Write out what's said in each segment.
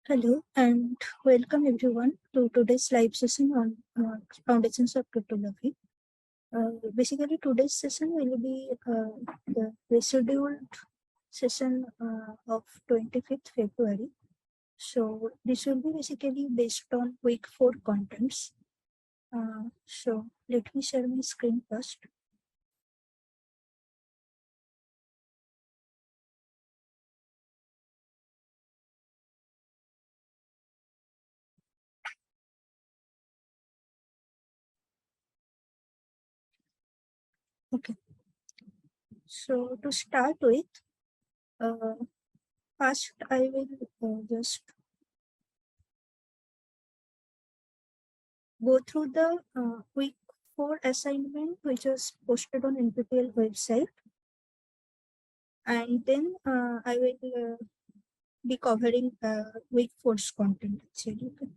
Hello and welcome everyone to today's live session on foundations of cryptography. Basically, today's session will be the rescheduled session of 25th February. So this will be basically based on week 4 contents. So let me share my screen first. Okay. So to start with, uh, first I will just go through the week 4 assignment which was posted on NPTEL website, and then I will be covering week 4's content actually. Okay.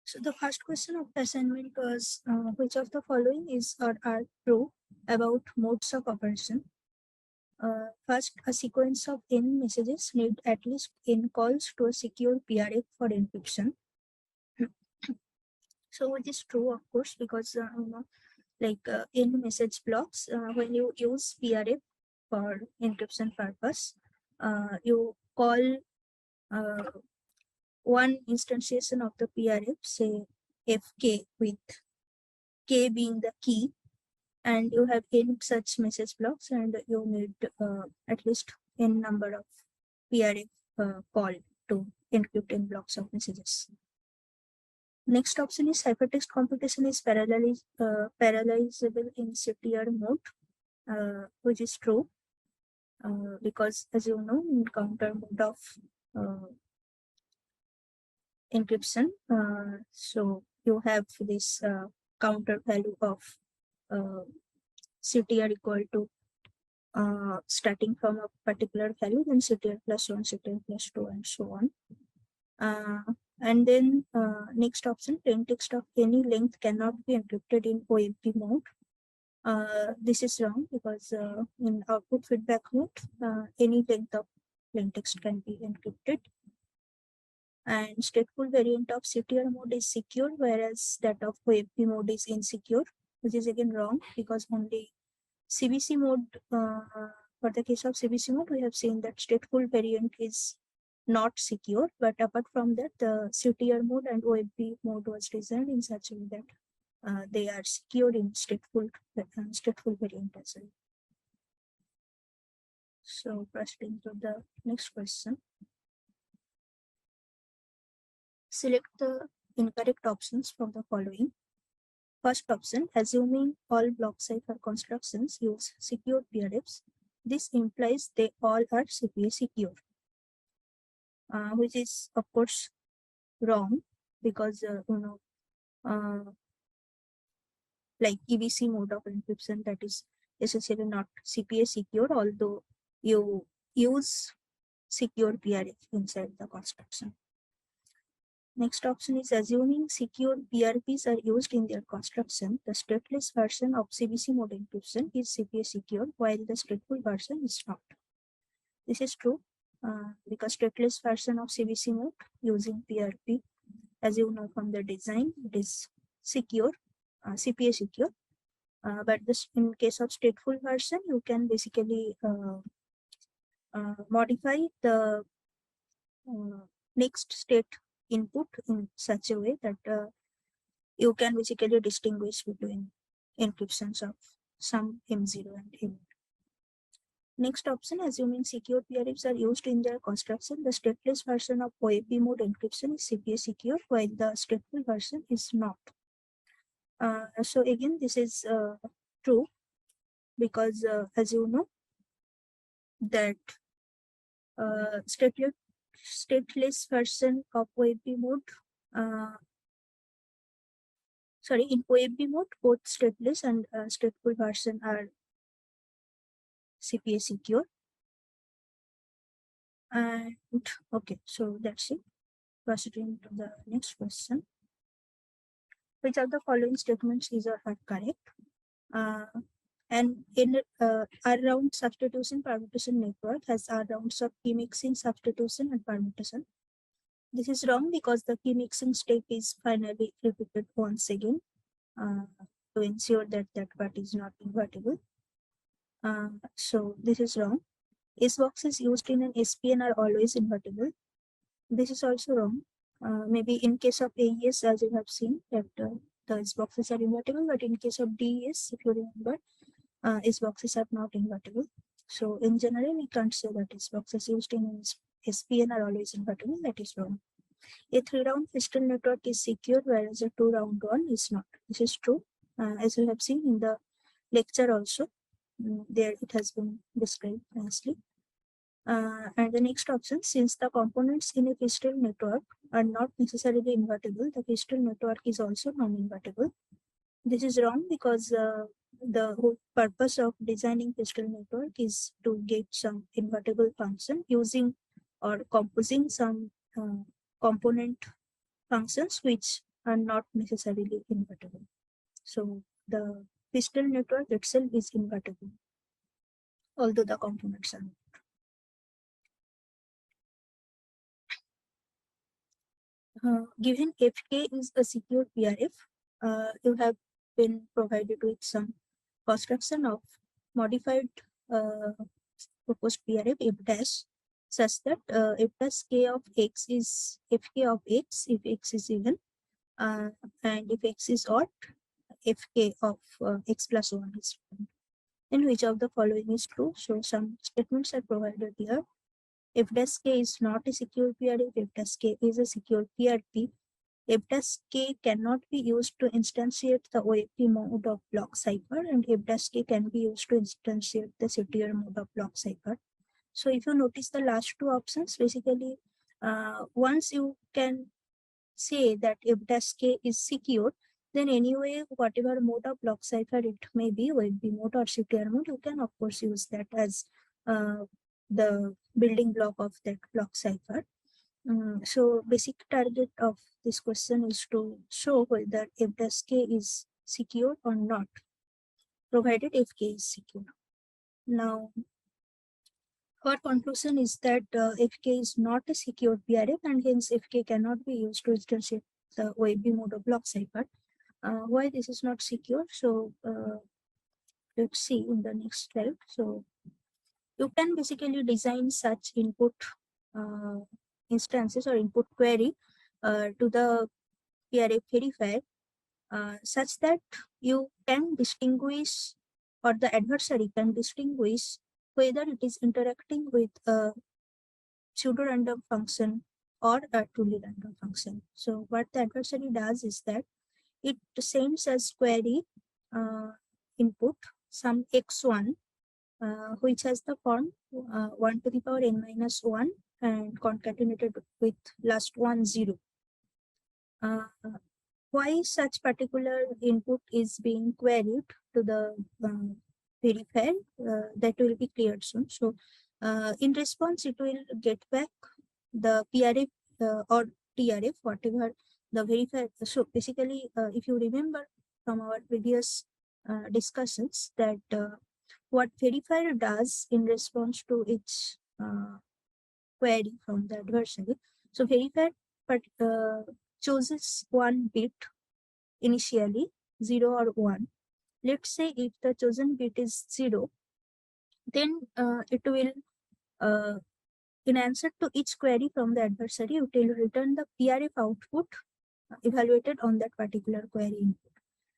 So the first question of the assignment was which of the following is or are true about modes of operation. First, a sequence of n messages need at least n calls to a secure PRF for encryption. So it is true, of course, because in message blocks, when you use PRF for encryption purpose, you call one instantiation of the PRF, say FK, with K being the key, and you have n such message blocks, and you need at least n number of PRF call to encrypt n blocks of messages. Next option is hypertext computation is parallelizable in CTR mode, which is true because, as you know, in counter mode of encryption, so you have this counter value of CTR equal to starting from a particular value, then CTR plus 1, CTR plus 2, and so on. And then next option, plain text of any length cannot be encrypted in OMP mode. This is wrong because in output feedback mode, any length of plain text can be encrypted. And stateful variant of CTR mode is secure, whereas that of OMP mode is insecure, which is again wrong because only CBC mode, for the case of CBC mode, we have seen that stateful variant is not secure, but apart from that, the CTR mode and OMP mode was designed in such a way that they are secure in stateful variant as well. So proceeding to the next question. Select the incorrect options from the following. First option, assuming all block cipher constructions use secure PRFs, this implies they all are CPA secure, which is of course wrong because like EBC mode of encryption, that is essentially not CPA secure, although you use secure PRF inside the construction. Next option is assuming secure PRPs are used in their construction, the stateless version of CBC mode encryption is CPA secure, while the stateful version is not. This is true because stateless version of CBC mode using PRP, as you know from the design, it is secure, CPA secure. But this, in case of stateful version, you can basically modify the next state input in such a way that you can basically distinguish between encryptions of some M0 and M1. Next option, assuming secure PRFs are used in their construction, the stateless version of OAP mode encryption is CPA secure, while the stateful version is not. So again, this is true because as you know that stateless version of OAP mode, in OAP mode, both stateless and stateful version are CPA secure. And okay, so that's it. Proceeding to the next question. Which of the following statements is or are correct? And in R-round substitution permutation network has R rounds of key mixing, substitution, and permutation. This is wrong because the key mixing step is finally repeated once again to ensure that that part is not invertible. So this is wrong. S boxes used in an SPN are always invertible. This is also wrong. Maybe in case of AES, as you have seen, that the S boxes are invertible, but in case of DES, if you remember, S boxes are not invertible. So in general, we can't say that S boxes used in SPN are always invertible. That is wrong. A 3-round crystal network is secure, whereas a 2-round one is not. This is true, as we have seen in the lecture also. There it has been described nicely. And the next option, since the components in a crystal network are not necessarily invertible, the crystal network is also non-invertible. This is wrong because the whole purpose of designing crystal network is to get some invertible function using or composing some component functions which are not necessarily invertible. So the crystal network itself is invertible, although the components are not. Given Fk is a secure PRF, you have been provided with some construction of modified proposed PRF F dash such that F dash k of x is Fk of x if x is even, and if x is odd, Fk of x plus 1 is given. Then which of the following is true? So some statements are provided here. F dash k is not a secure PRF, F dash k is a secure PRP. F dash k cannot be used to instantiate the OFP mode of block cipher, and F dash k can be used to instantiate the CTR mode of block cipher. So if you notice the last two options, basically, once you can say that F dash k is secure, then anyway, whatever mode of block cipher it may be, OFP mode or CTR mode, you can of course use that as the building block of that block cipher. So basic target of this question is to show whether F dash k is secure or not, provided if k is secure. Now, our conclusion is that Fk is not a secure PRF and hence Fk cannot be used to instantiate the OFB mode of block cipher. Why this is not secure? So let's see in the next slide. So you can basically design such input instances or input query to the PRF verifier such that you can distinguish or the adversary can distinguish whether it is interacting with a pseudo-random function or a truly random function. So what the adversary does is that it sends as query input some x1 which has the form 1 to the power n minus 1 and concatenated with last 1 0. Why such particular input is being queried to the verifier, that will be cleared soon. So in response, it will get back the PRF or TRF, whatever the verifier. So basically, if you remember from our previous discussions that what verifier does in response to its query from the adversary. So verifier chooses one bit initially, 0 or 1. Let's say if the chosen bit is 0, then it will, in answer to each query from the adversary, it will return the PRF output evaluated on that particular query input.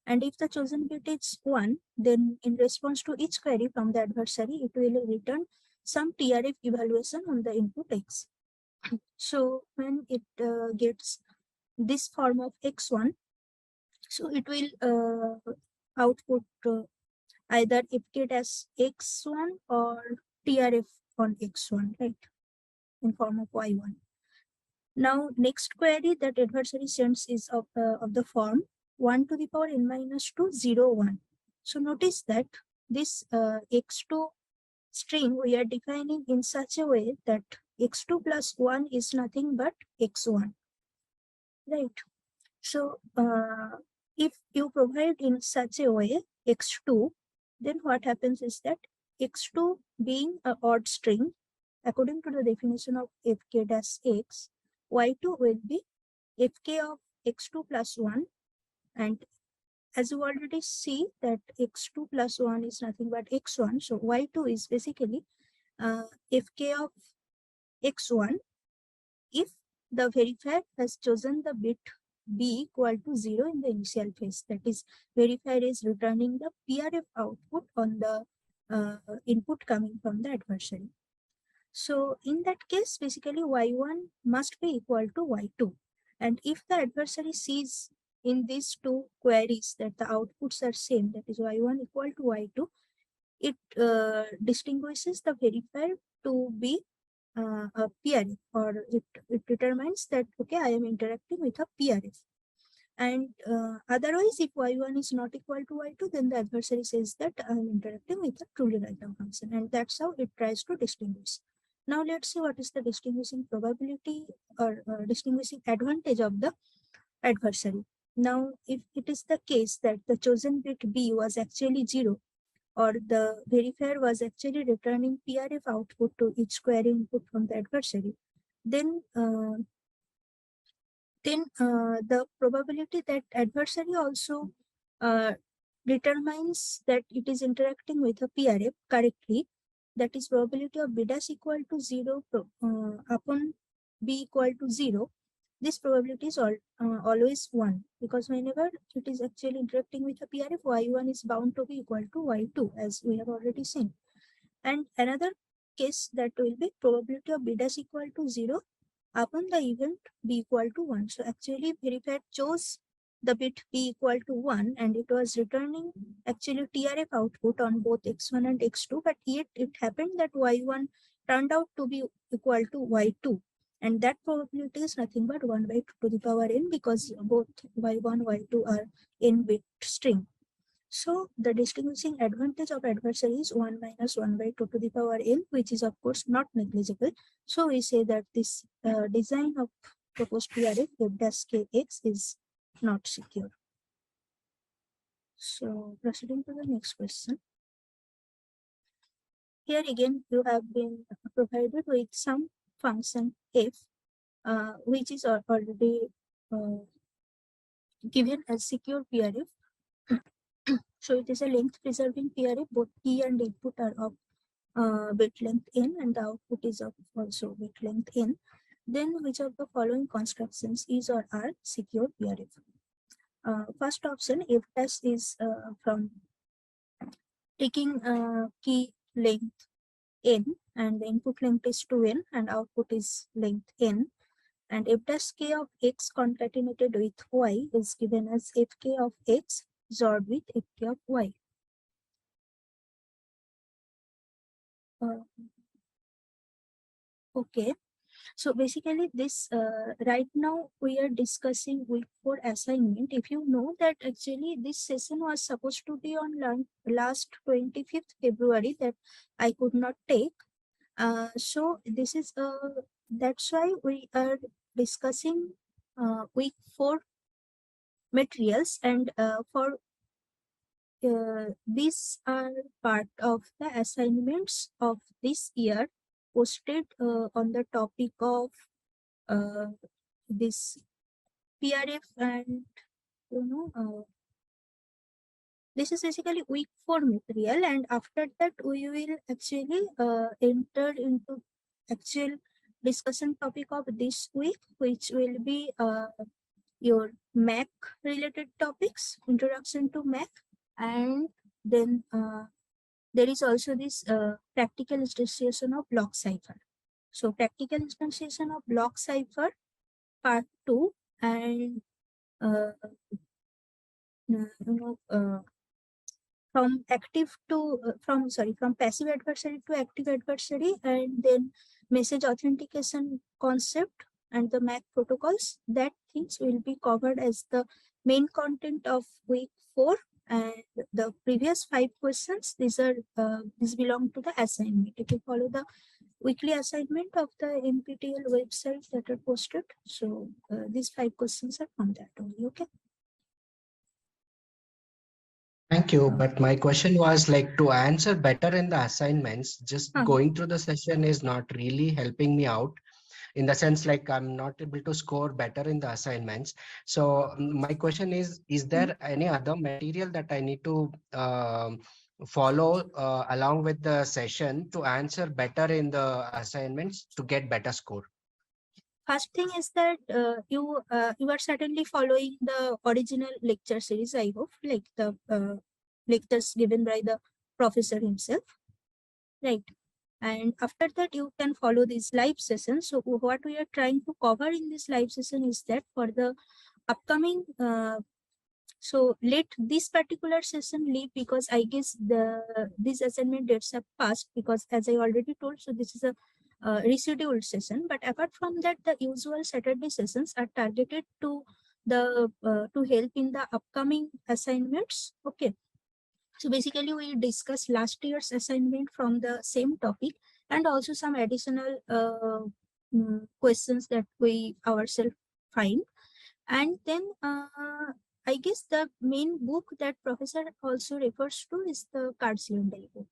And if the chosen bit is 1, then in response to each query from the adversary, it will return some TRF evaluation on the input X. So when it gets this form of X1, so it will output either Fk as X1 or TRF on X1, right, in form of Y1. Now, next query that adversary sends is of the form 1 to the power n minus 2, 0, 1. So notice that this X2 string we are defining in such a way that X2 plus 1 is nothing but X1, right? So if you provide in such a way X2, then what happens is that x2 being a odd string, according to the definition of fk-x, y2 will be fk of x2 plus 1, and as you already see that x2 plus 1 is nothing but x1, so y2 is basically fk of x1 if the verifier has chosen the bit b equal to 0 in the initial phase. That is, verifier is returning the PRF output on the input coming from the adversary. So in that case, basically y1 must be equal to y2. And if the adversary sees in these two queries that the outputs are same, that is y1 equal to y2, it distinguishes the verifier to be a PRF, or it determines that, okay, I am interacting with a PRF. And otherwise, if y1 is not equal to y2, then the adversary says that I am interacting with a truly write-down function. And that's how it tries to distinguish. Now let's see what is the distinguishing probability or distinguishing advantage of the adversary. Now, if it is the case that the chosen bit B was actually 0, or the verifier was actually returning PRF output to each query input from the adversary, then the probability that adversary also uh, determines that it is interacting with a PRF correctly, that is probability of B dash equal to 0 upon B equal to 0, this probability is always 1, because whenever it is actually interacting with a PRF, y1 is bound to be equal to y2, as we have already seen. And another case that will be probability of B dash equal to 0 upon the event b equal to 1. So actually verifier chose the bit b equal to 1, and it was returning actually TRF output on both x1 and x2, but yet it happened that y1 turned out to be equal to y2. And that probability is nothing but 1 by 2 to the power n, because both y1, y2 are n-bit string. So the distinguishing advantage of adversary is 1 minus 1 by 2 to the power n, which is of course not negligible. So we say that this design of proposed PRF f dash kx is not secure. So proceeding to the next question. Here again, you have been provided with some function f, which is already given as secure PRF. So it is a length preserving PRF. Both key and input are of bit length n, and the output is of also bit length n. Then which of the following constructions is or are secure PRF? First option, f dash is from taking key length n, and the input length is 2n and output is length n, and f dash k of x concatenated with y is given as fk of x XORed with fk of y. Okay, so basically this right now we are discussing week 4 assignment. If you know that actually this session was supposed to be on last 25th February that I could not take. So this is that's why we are discussing week 4 materials, and for these are part of the assignments of this year posted on the topic of this PRF, and this is basically week 4 material, and after that we will actually enter into actual discussion topic of this week, which will be your Mac related topics, introduction to Mac, and then there is also this practical instantiation of block cipher. So practical instantiation of block cipher part 2, and from active to from passive adversary to active adversary, and then message authentication concept and the MAC protocols. That things will be covered as the main content of week 4, and the previous 5 questions, these belong to the assignment. If you follow the weekly assignment of the NPTEL website that are posted, so these 5 questions are from that only. Okay. Thank you. But my question was like to answer better in the assignments, just Uh, going through the session is not really helping me out in the sense like I'm not able to score better in the assignments. So my question is there any other material that I need to follow along with the session to answer better in the assignments to get better score? First thing is that you are certainly following the original lecture series, I hope, like the lectures given by the professor himself, right? And after that, you can follow these live sessions. So what we are trying to cover in this live session is that for the upcoming so let this particular session leave, because I guess these assignment dates have passed, because as I already told, so this is a rescheduled session. But apart from that, the usual Saturday sessions are targeted to the to help in the upcoming assignments. Okay. So basically, we discuss last year's assignment from the same topic, and also some additional questions that we ourselves find. And then I guess the main book that professor also refers to is the Card-Slindel book,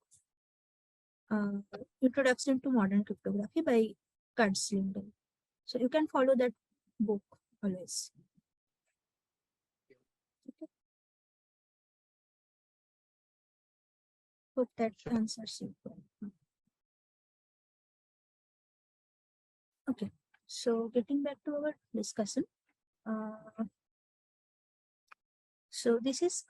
Introduction to Modern Cryptography by Card-Slindel. So you can follow that book always. Okay. Hope that answers your question. Okay. So getting back to our discussion. So this is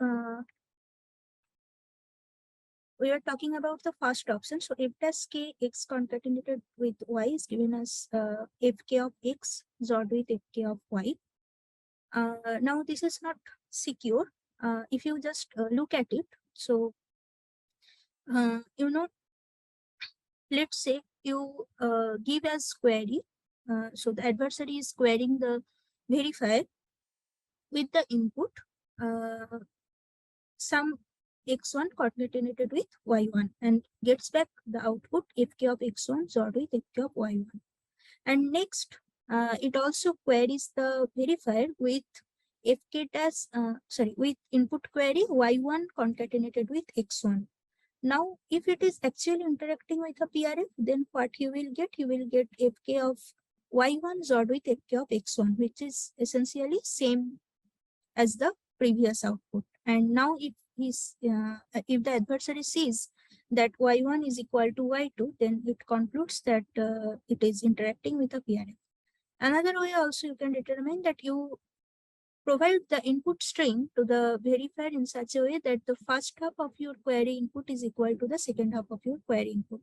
we are talking about the first option. So f dash k x concatenated with y is given as fk of x XORed with fk of y. Now this is not secure. If you just look at it, so you know, let's say you give as query. So the adversary is querying the verifier with the input some x1 concatenated with y1 and gets back the output fk of x1 XORed with fk of y1. And next, it also queries the verifier with fk dash with input query y1 concatenated with x1. Now, if it is actually interacting with a PRF, then what you will get fk of y1 XORed with fk of x1, which is essentially same as the previous output. And now if the adversary sees that y1 is equal to y2, then it concludes that it is interacting with a PRF. Another way also, you can determine that you provide the input string to the verifier in such a way that the first half of your query input is equal to the second half of your query input.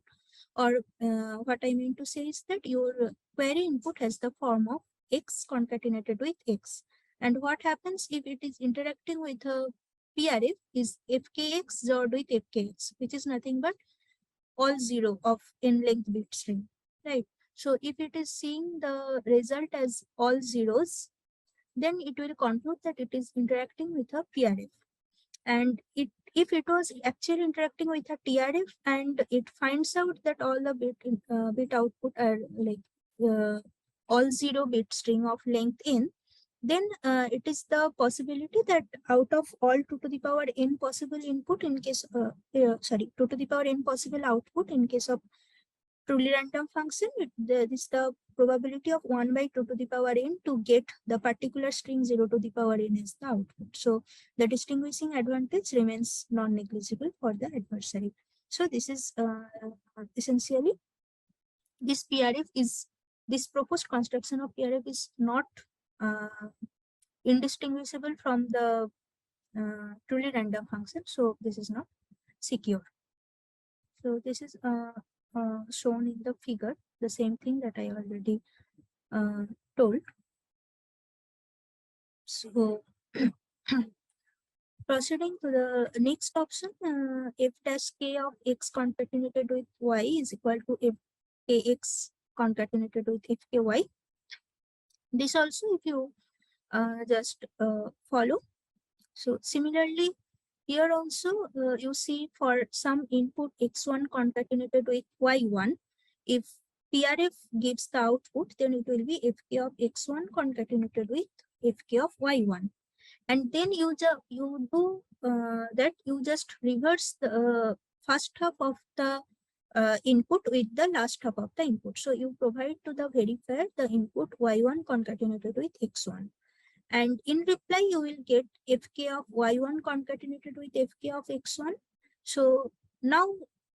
Or what I mean to say is that your query input has the form of x concatenated with x. And what happens if it is interacting with a PRF is fkx XORed with fkx, which is nothing but all zero of n length bit string, right? So if it is seeing the result as all zeros, then it will conclude that it is interacting with a PRF. And if it was actually interacting with a TRF and it finds out that all the bit output are like all zero bit string of length n, then it is the possibility that out of all 2 to the power n possible input in case 2 to the power n possible output in case of truly random function, this is the probability of 1 by 2 to the power n to get the particular string 0 to the power n as the output. So the distinguishing advantage remains non-negligible for the adversary. So this is essentially this PRF is this proposed construction of PRF is not indistinguishable from the truly random function. So this is not secure. So this is shown in the figure, the same thing that I already told. So proceeding to the next option, f dash k of x concatenated with y is equal to f kx concatenated with f ky. This also, if you just follow. So similarly, here also you see for some input x1 concatenated with y1, if PRF gives the output, then it will be fk of x1 concatenated with fk of y1. and then you do that you just reverse the first half of the input with the last half of the input. So you provide to the verifier the input y1 concatenated with x1, and in reply you will get fk of y1 concatenated with fk of x1. So now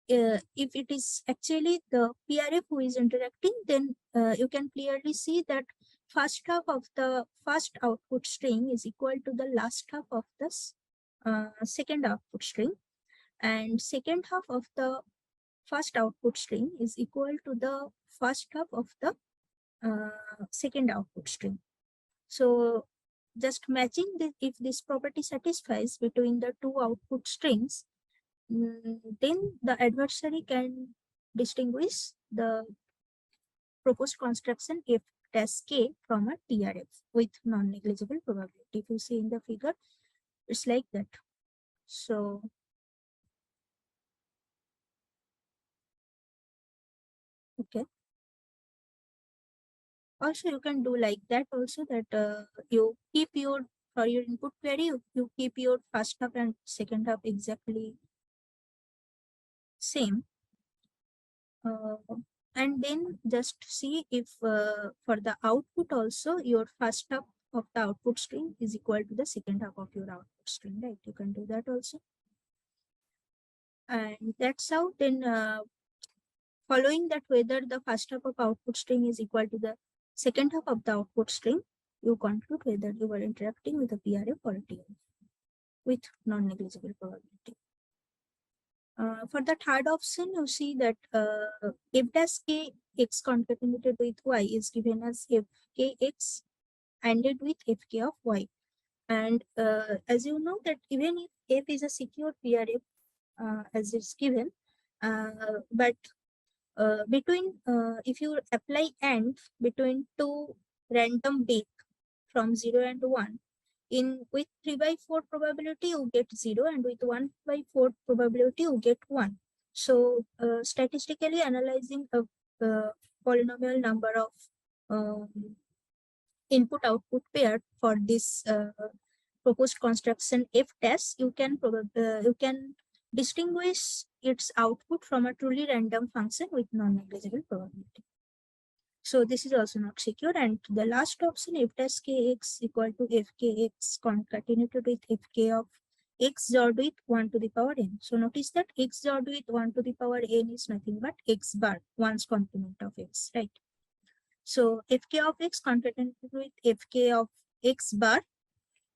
if it is actually the PRF who is interacting, then you can clearly see that first half of the first output string is equal to the last half of this second output string, and second half of the first output string is equal to the first half of the second output string. So just matching if this property satisfies between the two output strings, then the adversary can distinguish the proposed construction f dash k from a TRF with non-negligible probability. If you see in the figure, it's like that. So okay. Also, you can do like that also, that you keep your, for your input query, you keep your first half and second half exactly same. And then just see if for the output also your first half of the output string is equal to the second half of your output string, right? You can do that also. And that's how then following that, whether the first half of output string is equal to the second half of the output string, you conclude whether you are interacting with a PRF or a TRF with non-negligible probability. For the third option, you see that f dash k x concatenated with y is given as f k x ANDed with f k of y. And as you know that even if f is a secure PRF as it's given, but between if you apply AND between two random bit from 0 and 1, in with 3 by 4 probability you get 0, and with 1 by 4 probability you get 1. So statistically analyzing a polynomial number of um, input output pair for this proposed construction f dash, you can distinguish its output from a truly random function with non-negligible probability. So this is also not secure. And the last option, f dash kx equal to fkx concatenated with fk of x XORed with 1 to the power n. So notice that x XORed with 1 to the power n is nothing but x bar, one's complement of x, right? So fk of x concatenated with fk of x bar,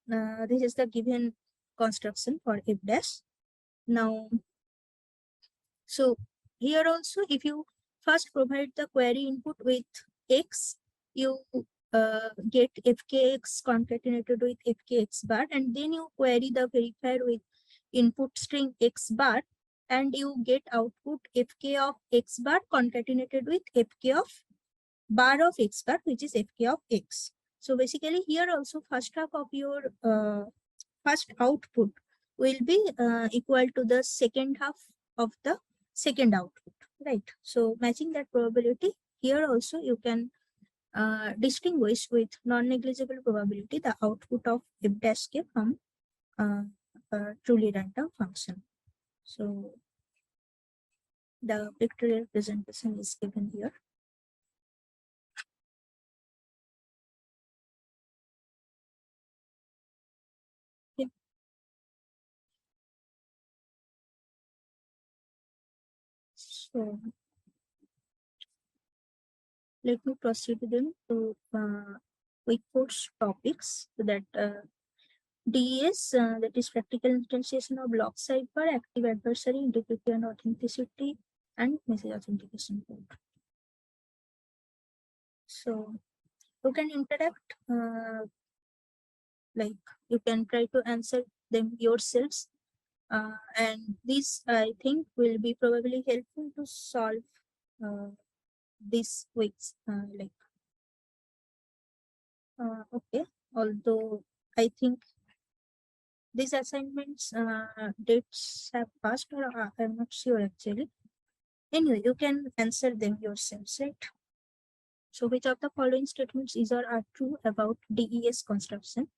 this is the given construction for f dash. Now, so here also, if you first provide the query input with x, you get fkx concatenated with fkx bar, and then you query the verifier with input string x bar, and you get output fk of x bar concatenated with fk of bar of x bar, which is fk of x. So basically here also first half of your first output will be equal to the second half of the second output, right? So matching that probability, here also you can distinguish with non-negligible probability the output of f dash k from a truly random function. So the pictorial presentation is given here. Okay. So let me proceed then to Week-4 topics, so that DES, that is practical instantiation of block cipher, active adversary, integrity and authenticity, and message authentication code. So you can interact, like you can try to answer them yourselves, and this I think will be probably helpful to solve this week's okay. Although I think these assignments dates have passed, or I'm not sure actually. Anyway, you can answer them yourselves, right? So which of the following statements is or are true about DES construction?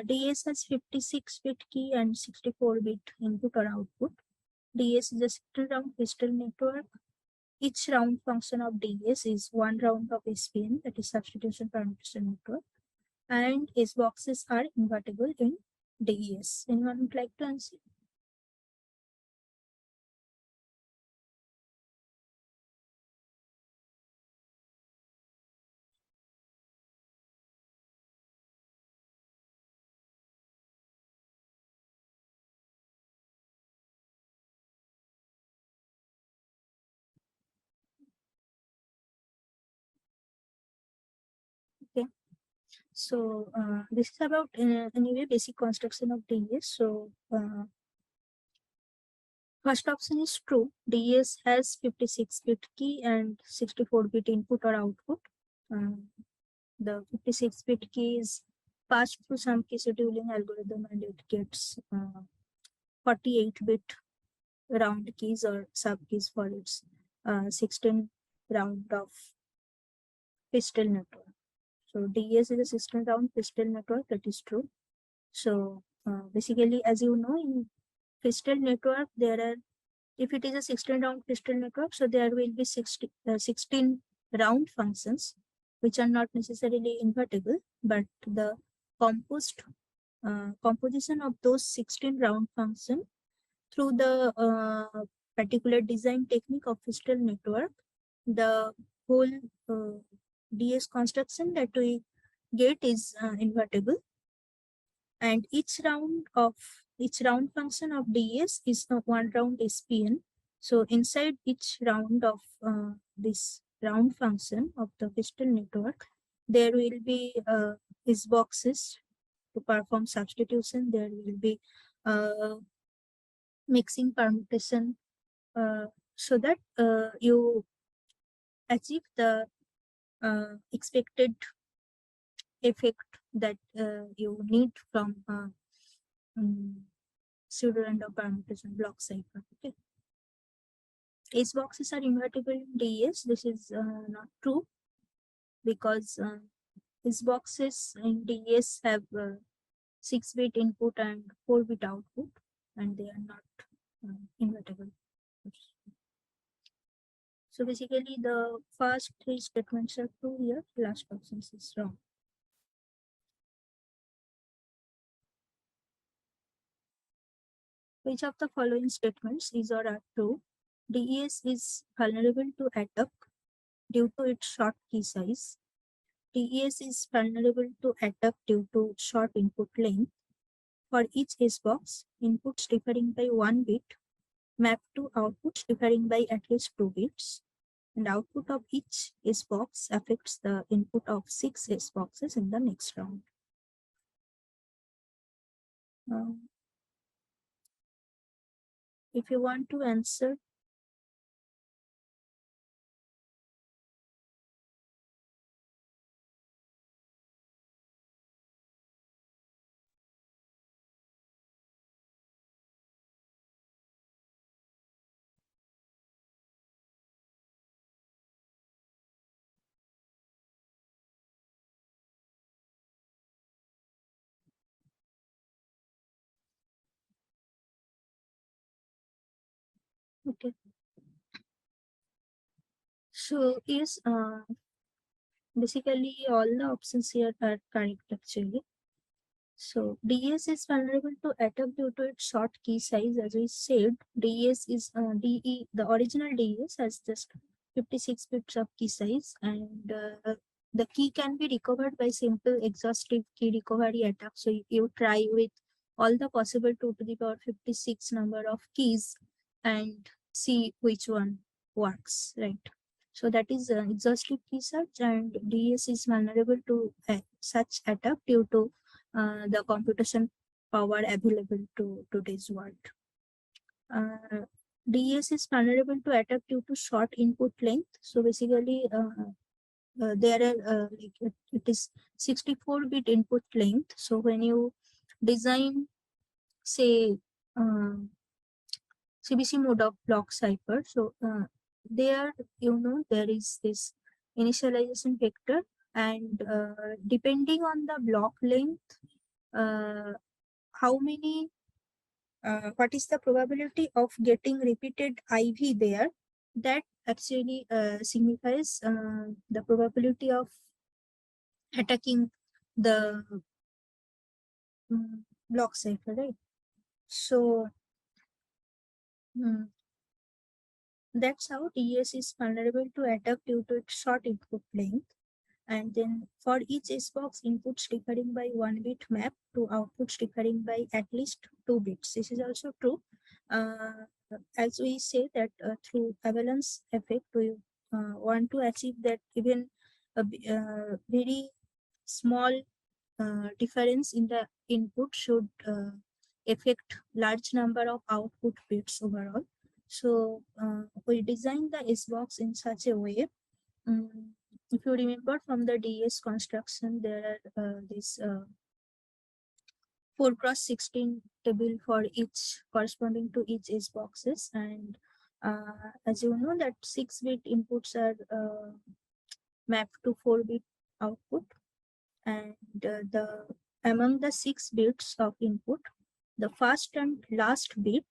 DS has 56-bit key and 64-bit input or output. DS is a 16-round crystal network. Each round function of DS is one round of SPN, that is substitution permutation network, and S boxes are invertible in DES. Anyone would like to answer? Okay. So this is about anyway basic construction of DES. So first option is true. DES has 56-bit key and 64-bit input or output. The 56-bit key is passed through some key scheduling algorithm and it gets 48-bit round keys or sub keys for its 16 round of pistol network. So DES is a 16 round pistol network, that is true. So basically, as you know, in pistol network, there are, if it is a 16 round pistol network, so there will be 16 round functions, which are not necessarily invertible, but the composition of those 16 round function through the particular design technique of pistol network, the whole DS construction that we get is invertible, and each round function of DS is one round SPN. So inside each round of this round function of the pistol network, there will be these boxes to perform substitution. There will be mixing permutation, so that you achieve the expected effect that you need from pseudo-random permutation block cipher. Okay. S boxes are invertible in DES. This is not true, because S boxes in DES have 6-bit input and 4-bit output, and they are not invertible. So basically, the first three statements are true here, last option is wrong. Which of the following statements is or are true? DES is vulnerable to attack due to its short key size. DES is vulnerable to attack due to short input length. For each S box, inputs differing by 1 bit map to outputs differing by at least 2 bits. And output of each S box affects the input of 6 S boxes in the next round. If you want to answer, okay. So is basically all the options here are correct actually. So DES is vulnerable to attack due to its short key size. As we said, DES is the original DES has just 56 bits of key size, and the key can be recovered by simple exhaustive key recovery attack. So you try with all the possible 2 to the power 56 number of keys and see which one works, right? So that is exhaustive key search, and DES is vulnerable to such attack due to the computation power available to today's world. DES is vulnerable to attack due to short input length. So basically, there are it is 64-bit input length. So when you design, say, CBC mode of block cipher, so there there is this initialization vector, and depending on the block length, how many what is the probability of getting repeated IV there, that actually signifies the probability of attacking the block cipher, right? So that's how DES is vulnerable to attack due to its short input length. And then for each SBox, inputs differing by 1 bit map to outputs differing by at least 2 bits. This is also true. As we say that through avalanche effect, we want to achieve that even a very small difference in the input should affect large number of output bits overall. So we design the SBox in such a way. If you remember from the DS construction, there are this 4x16 table for each corresponding to each S boxes, and as you know that 6-bit inputs are mapped to 4-bit output, and the among the 6 bits of input, the first and last bit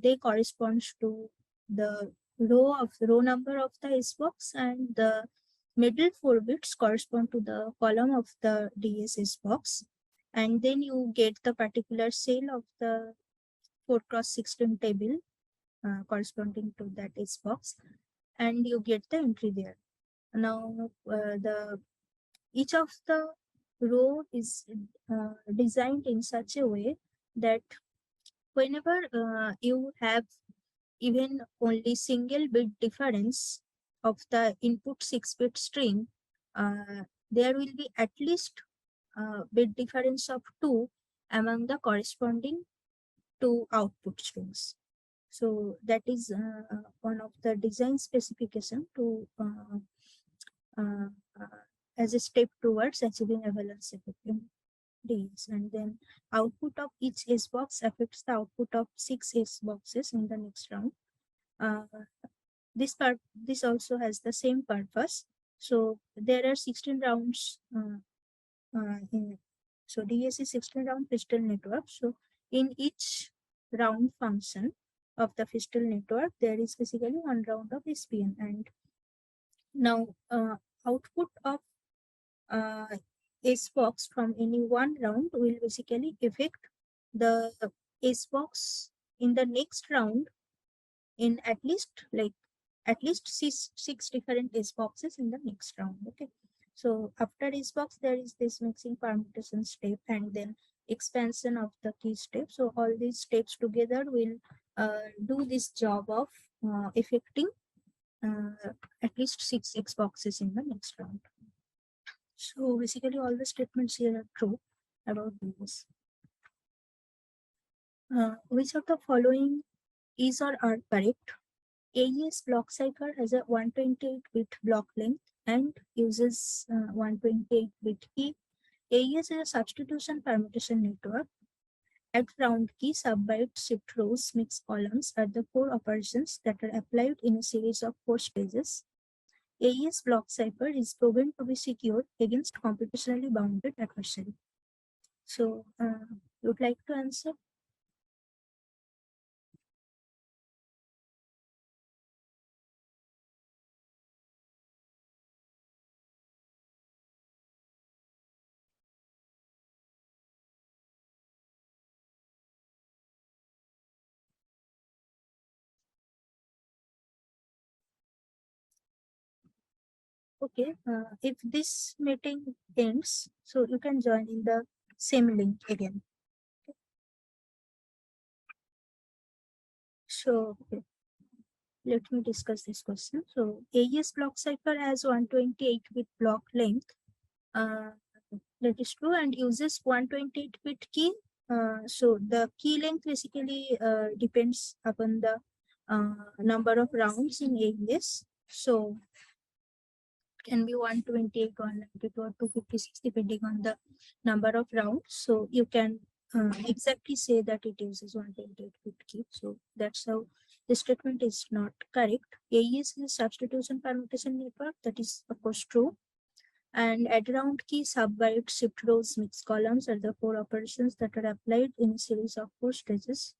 they corresponds to the row number of the S box, and the middle 4 bits correspond to the column of the DSS box. And then you get the particular cell of the 4x16 table corresponding to that S box, and you get the entry there. Now the each of the row is designed in such a way that whenever you have even only single bit difference of the input 6-bit string, there will be at least bit difference of 2 among the corresponding 2 output strings. So that is one of the design specification to uh, as a step towards achieving avalanche effect in DES. And then output of each S box affects the output of 6 S boxes in the next round. This also has the same purpose. So there are 16 rounds in so DS is 16 round Fistel network. So in each round function of the Fistel network, there is basically 1 round of SPN. And now output of S box from any one round will basically affect the S box in the next round in at least six different S boxes in the next round. Okay. So after S box, there is this mixing permutation step and then expansion of the key step. So all these steps together will do this job of affecting at least 6 X boxes in the next round. So basically all the statements here are true about this. Which of the following is or are correct? AES block cipher has a 128-bit block length and uses 128-bit key. AES is a substitution permutation network. Add round key, subbyte, shift rows, mix columns are the 4 operations that are applied in a series of 4 stages. AES block cipher is proven to be secure against computationally bounded adversary. So, you would like to answer? Okay, if this meeting ends, so you can join in the same link again. Okay. So, okay, let me discuss this question. So, AES block cipher has 128-bit block length. That is true, and uses 128-bit key. So the key length basically depends upon the number of rounds in AES. So can be 128 or 92 or 256 depending on the number of rounds. So you can exactly say that it uses 128-bit key. So that's how the statement is not correct. AES is a substitution permutation network. That is of course true. And add round key, subbyte, shift rows, mix columns are the 4 operations that are applied in a series of 4 stages.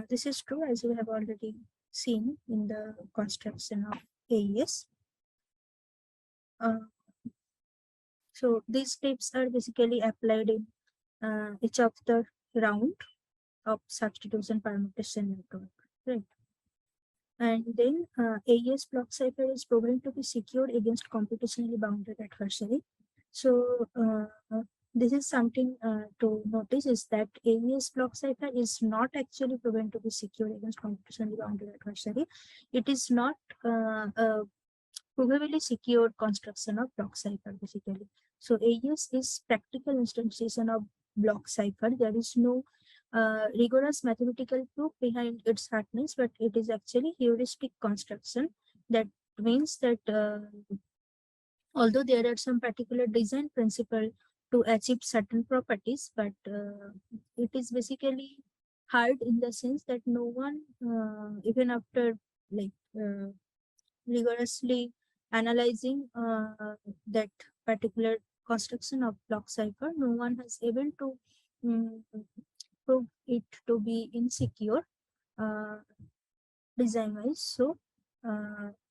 This is true as we have already seen in the construction of AES. So these steps are basically applied in each of the round of substitution permutation network, right? And then AES block cipher is proven to be secure against computationally bounded adversary. So this is something to notice, is that AES block cipher is not actually proven to be secure against computationally bounded adversary. It is not a provably secure construction of block cipher basically. So AES is practical instantiation of block cipher. There is no rigorous mathematical proof behind its hardness, but it is actually heuristic construction. That means that although there are some particular design principle to achieve certain properties, but it is basically hard in the sense that no one, even after like rigorously analyzing that particular construction of block cipher, no one has able to mm, prove it to be insecure uh, design wise. So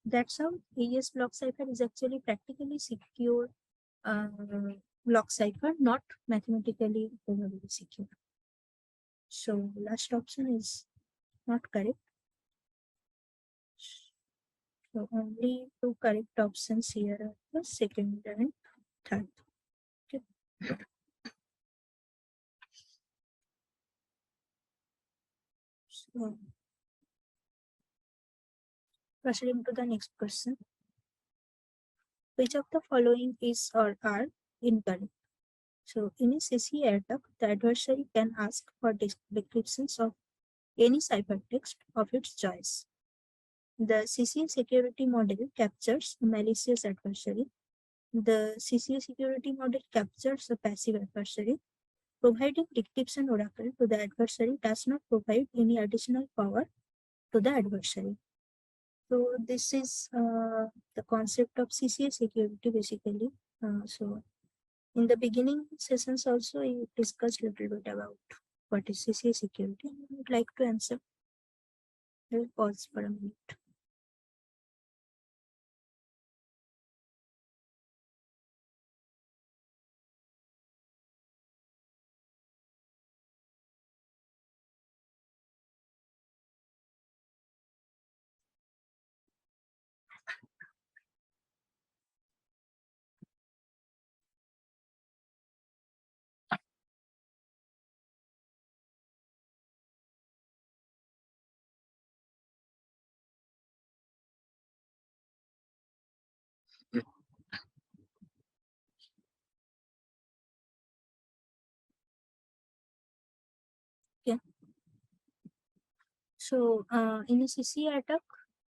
that's how AES block cipher is actually practically secure uh, block cipher, not mathematically probably secure. So last option is not correct. So only two correct options here are the second and third. Okay. So proceeding to the next question. Which of the following is or are incorrect? So in a CCA attack, the adversary can ask for descriptions of any ciphertext of its choice. The CCA security model captures a malicious adversary. The CCA security model captures a passive adversary. Providing decryption oracle to the adversary does not provide any additional power to the adversary. So this is the concept of CCA security basically. So in the beginning sessions also we discussed a little bit about what is CCA security. I would like to answer. I will pause for a minute. Okay. So in a CCA attack,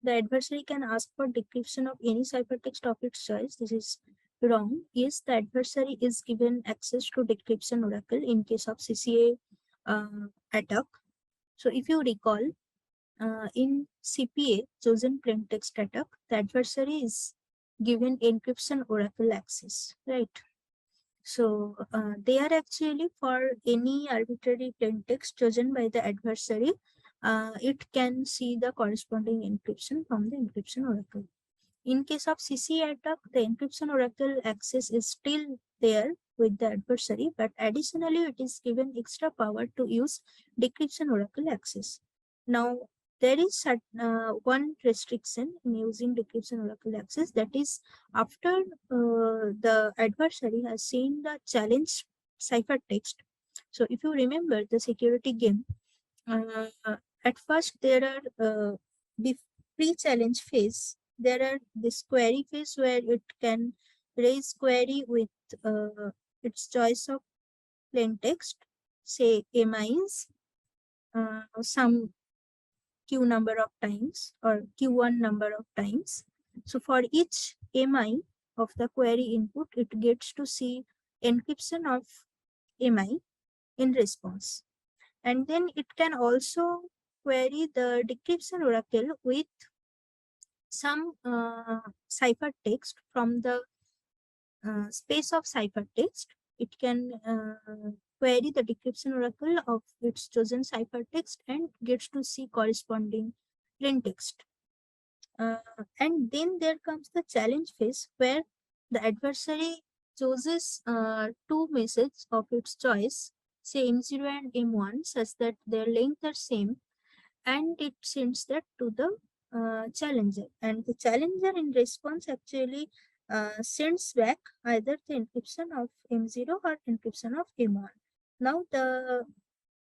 the adversary can ask for decryption of any ciphertext of its choice. This is wrong. Yes, the adversary is given access to decryption oracle in case of CCA attack. So if you recall, in CPA, chosen plaintext attack, the adversary is given encryption oracle access, right? So they are actually for any arbitrary plaintext chosen by the adversary. It can see the corresponding encryption from the encryption oracle. In case of CCA attack, the encryption oracle access is still there with the adversary, but additionally, it is given extra power to use decryption oracle access. Now, there is one restriction in using decryption oracle access, that is after the adversary has seen the challenge ciphertext. So, if you remember the security game, uh, at first there are the pre-challenge phase. There are this query phase where it can raise query with its choice of plain text, say MIs, some Q number of times or Q1 number of times. So for each MI of the query input, it gets to see encryption of MI in response. And then it can also query the decryption oracle with some ciphertext from the space of ciphertext. It can query the decryption oracle of its chosen ciphertext and gets to see corresponding plain text. And then there comes the challenge phase where the adversary chooses two messages of its choice, say M0 and M1, such that their length are same, and it sends that to the challenger. And the challenger in response actually sends back either the encryption of M0 or encryption of M1. Now the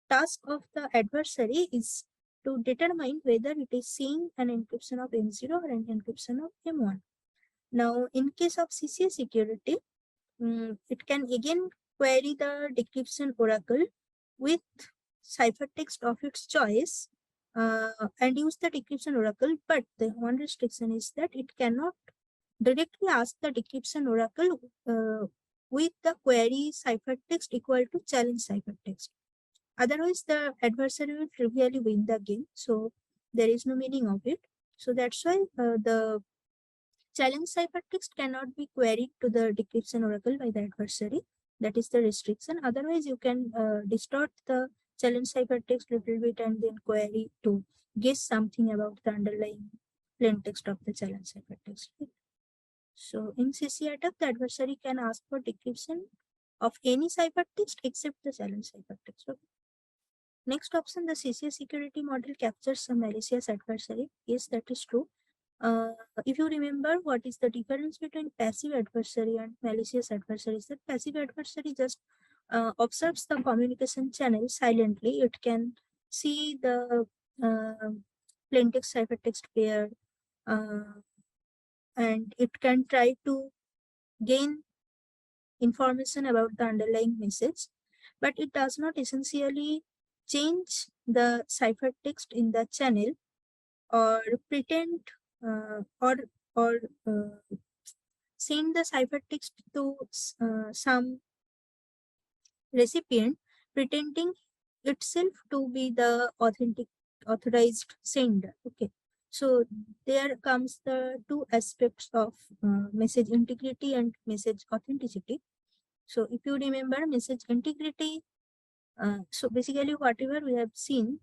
task of the adversary is to determine whether it is seeing an encryption of M0 or an encryption of M1. Now, in case of CCA security, it can again query the decryption oracle with ciphertext of its choice and use the decryption oracle, but the one restriction is that it cannot directly ask the decryption oracle with the query ciphertext equal to challenge ciphertext. Otherwise, the adversary will trivially win the game. So there is no meaning of it. So that's why the challenge ciphertext cannot be queried to the decryption oracle by the adversary. That is the restriction. Otherwise, you can distort the challenge ciphertext little bit and then query to guess something about the underlying plain text of the challenge ciphertext. So in CC attack, the adversary can ask for decryption of any ciphertext except the challenge ciphertext. Okay. Next option, the CCA security model captures a malicious adversary. Yes, that is true. If you remember, what is the difference between passive adversary and malicious adversary? Is that passive adversary just observes the communication channel silently. It can see the plain text ciphertext pair, and it can try to gain information about the underlying message, but it does not essentially change the ciphertext in the channel or pretend or send the ciphertext to some recipient pretending itself to be the authorized sender. Okay, so there comes the two aspects of message integrity and message authenticity. So if you remember message integrity, so basically whatever we have seen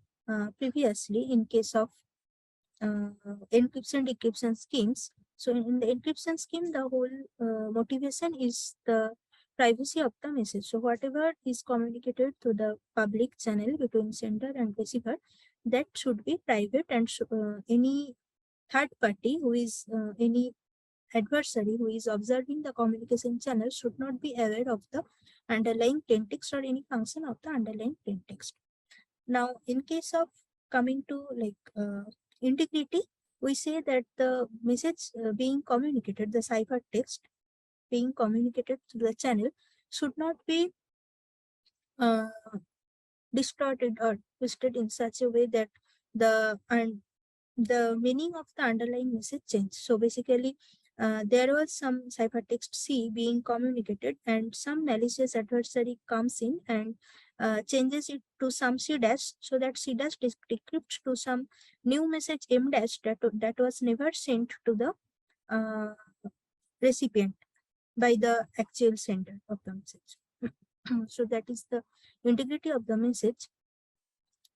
previously in case of encryption decryption schemes. So in the encryption scheme, the whole motivation is the privacy of the message. So whatever is communicated to the public channel between sender and receiver, that should be private, and any third party who is any adversary who is observing the communication channel should not be aware of the underlying plain text or any function of the underlying plain text. Now, in case of coming to integrity, we say that the message being communicated, the ciphertext being communicated to the channel should not be uh, distorted or twisted in such a way that the meaning of the underlying message changed. So basically, there was some ciphertext C being communicated, and some malicious adversary comes in and changes it to some C dash, so that C dash decrypts to some new message M dash that was never sent to the uh, recipient by the actual sender of the message. So that is the integrity of the message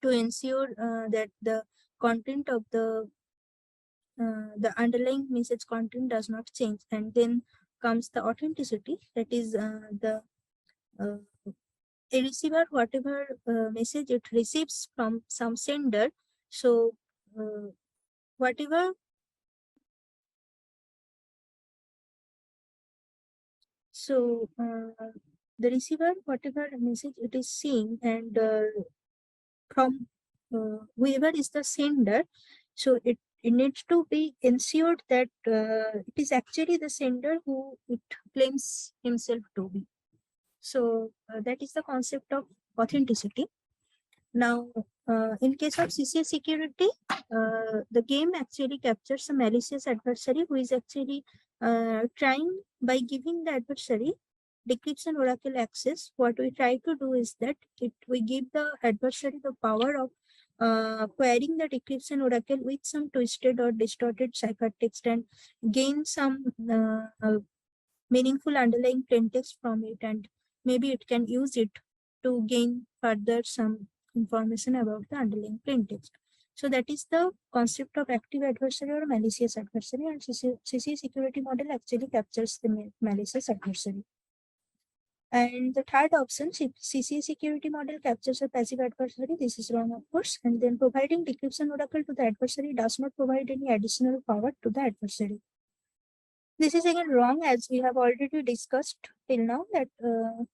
to ensure that the content of the underlying message content does not change. And then comes the authenticity, that is the uh, a receiver, whatever message it receives from some sender, so whatever so the receiver, whatever message it is seeing, and from whoever is the sender, so it needs to be ensured that it is actually the sender who it claims himself to be. So that is the concept of authenticity. Now, in case of CCA security, the game actually captures a malicious adversary who is actually trying, by giving the adversary decryption oracle access. What we try to do is that we give the adversary the power of querying the decryption oracle with some twisted or distorted ciphertext and gain some meaningful underlying plain text from it, and maybe it can use it to gain further some information about the underlying plain text. So that is the concept of active adversary or malicious adversary, and CCA security model actually captures the malicious adversary. And the third option, CCA security model captures a passive adversary. This is wrong, of course. And then providing decryption oracle to the adversary does not provide any additional power to the adversary. This is again wrong, as we have already discussed till now, that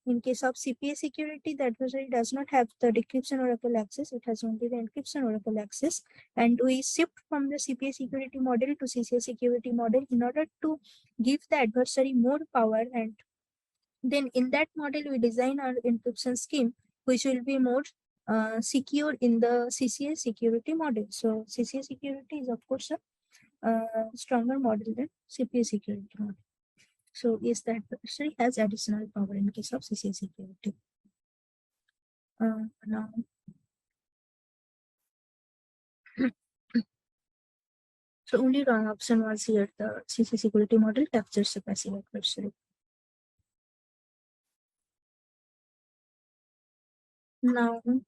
in case of CPA security, the adversary does not have the decryption oracle access. It has only the encryption oracle access. And we shift from the CPA security model to CCA security model in order to give the adversary more power, and then in that model we design our encryption scheme which will be more secure in the CCA security model. So CCA security is of course a stronger model than CPA security model. So yes, the adversary has additional power in case of CCA security. Now so only wrong option was here. The CCA security model captures the passive adversary. Now in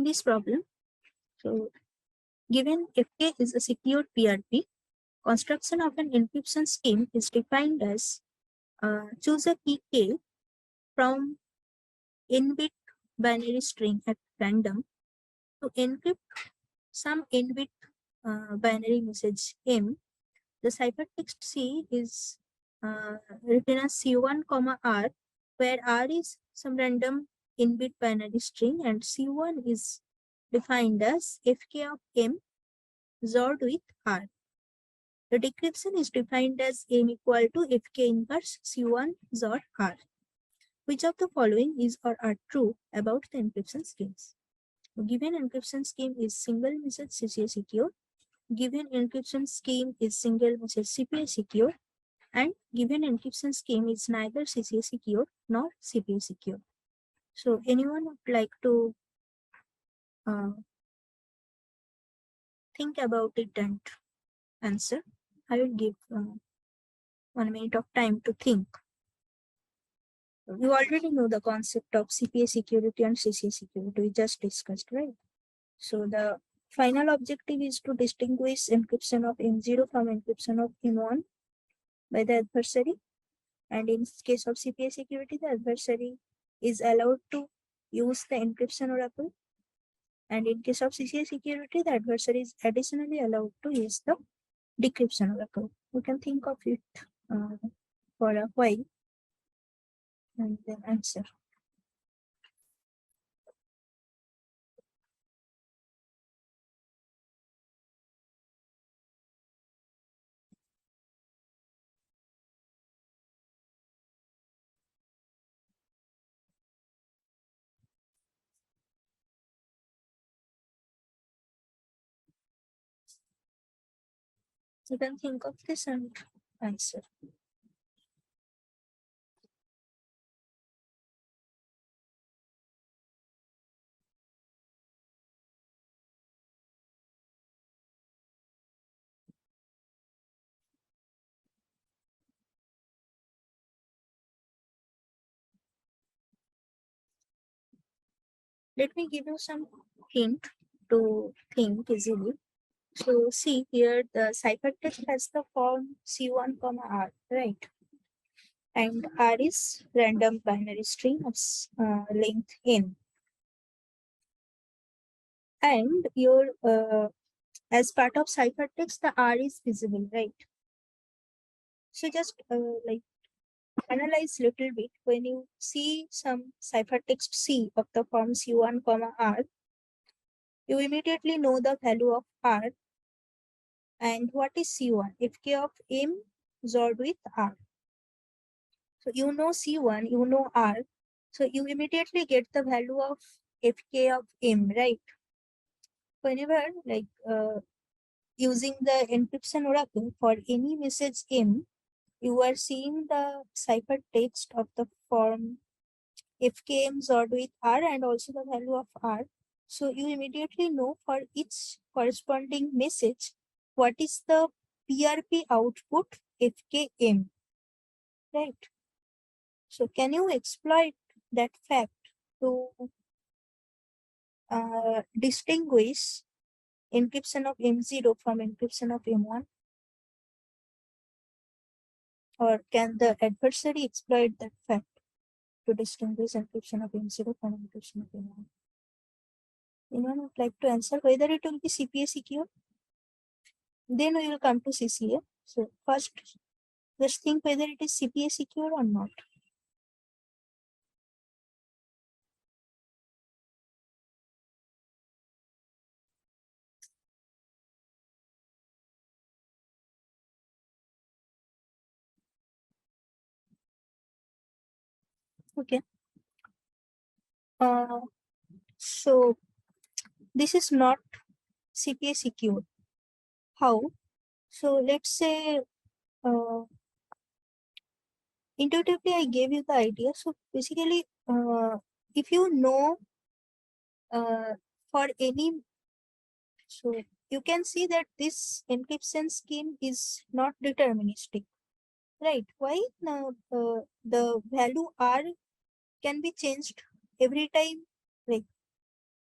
this problem, so given FK is a secure PRP, construction of an encryption scheme is defined as choose a key K from n-bit binary string at random to encrypt some n-bit binary message M. The ciphertext C is written as C1, R, where R is some random n-bit binary string, and C1 is defined as Fk of M XORed with R. The decryption is defined as M equal to Fk inverse C1 XOR R. Which of the following is or are true about the encryption schemes? Given encryption scheme is single message CCA secure, given encryption scheme is single message CPA secure, and given encryption scheme is neither CCA secure nor CPA secure. So anyone would like to think about it and answer? I will give 1 minute of time to think. You already know the concept of CPA security and CCA security we just discussed, right? So the final objective is to distinguish encryption of M0 from encryption of M1 by the adversary. And in case of CPA security, the adversary is allowed to use the encryption oracle. And in case of CCA security, the adversary is additionally allowed to use the decryption oracle. We can think of it for a while and then answer. You can think of this and answer. Let me give you some hint to think easily. So see here, the ciphertext has the form C1, R, right? And R is random binary string of length n. And your as part of ciphertext, the R is visible, right? So just like analyze little bit. When you see some ciphertext C of the form C1, R, you immediately know the value of R. And what is C1? Fk of M XORed with R. So you know C1, you know R. So you immediately get the value of Fk of M, right? Whenever like using the encryption oracle for any message M, you are seeing the ciphertext of the form FKM XORed with R and also the value of R. So you immediately know for each corresponding message what is the PRP output FKM. right? So can you exploit that fact to distinguish encryption of M0 from encryption of M1? Or can the adversary exploit that fact to distinguish encryption of M0 from encryption of M1? Anyone would like to answer whether it will be CPA secure? Then we will come to CCA. So first, just think whether it is CPA secure or not. Okay. So this is not CPA secure. How? So let's say intuitively I gave you the idea. So basically, if you know for any, so you can see that this encryption scheme is not deterministic, right? Why? The value R can be changed every time. Like,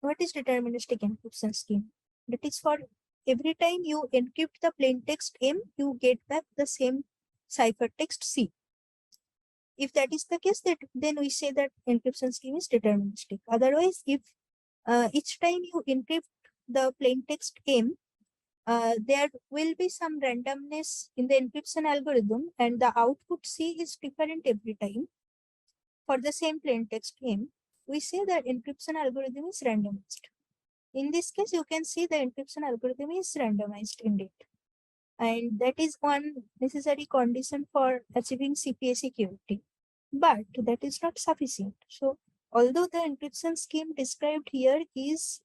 what is deterministic encryption scheme? That is for every time you encrypt the plain text M, you get back the same ciphertext C. If that is the case, then we say that encryption scheme is deterministic. Otherwise, if each time you encrypt the plain text M, there will be some randomness in the encryption algorithm, and the output C is different every time for the same plain text M. We say that encryption algorithm is randomized. In this case, you can see the encryption algorithm is randomized indeed. And that is one necessary condition for achieving CPA security. But that is not sufficient. So although the encryption scheme described here is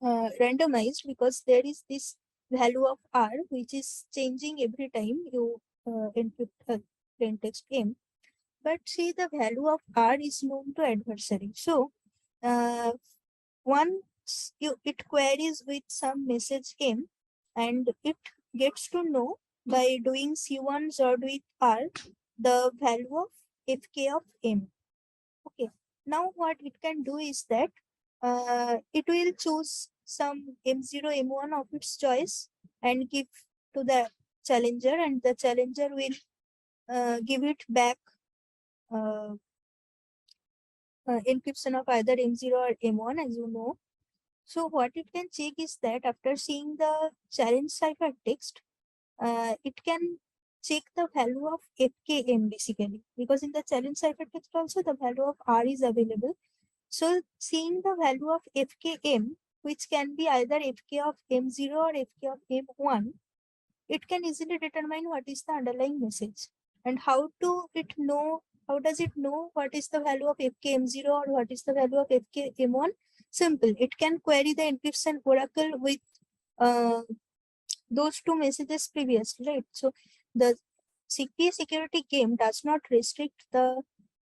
randomized because there is this value of R which is changing every time you encrypt plain text M. But see, the value of R is known to adversary. So once it queries with some message M and it gets to know by doing C1 XORed with R the value of FK of M. Okay. Now what it can do is that it will choose some M0, M1 of its choice and give to the challenger, and the challenger will give it back encryption of either M0 or M1, as you know. So what it can check is that after seeing the challenge ciphertext, it can check the value of FKM basically, because in the challenge ciphertext also the value of R is available. So seeing the value of FKM, which can be either FK of M0 or FK of M1, it can easily determine what is the underlying message. And how does it know what is the value of FKM0 or what is the value of FKM1? Simple. It can query the encryption oracle with those two messages previously, right? So the CPA security game does not restrict the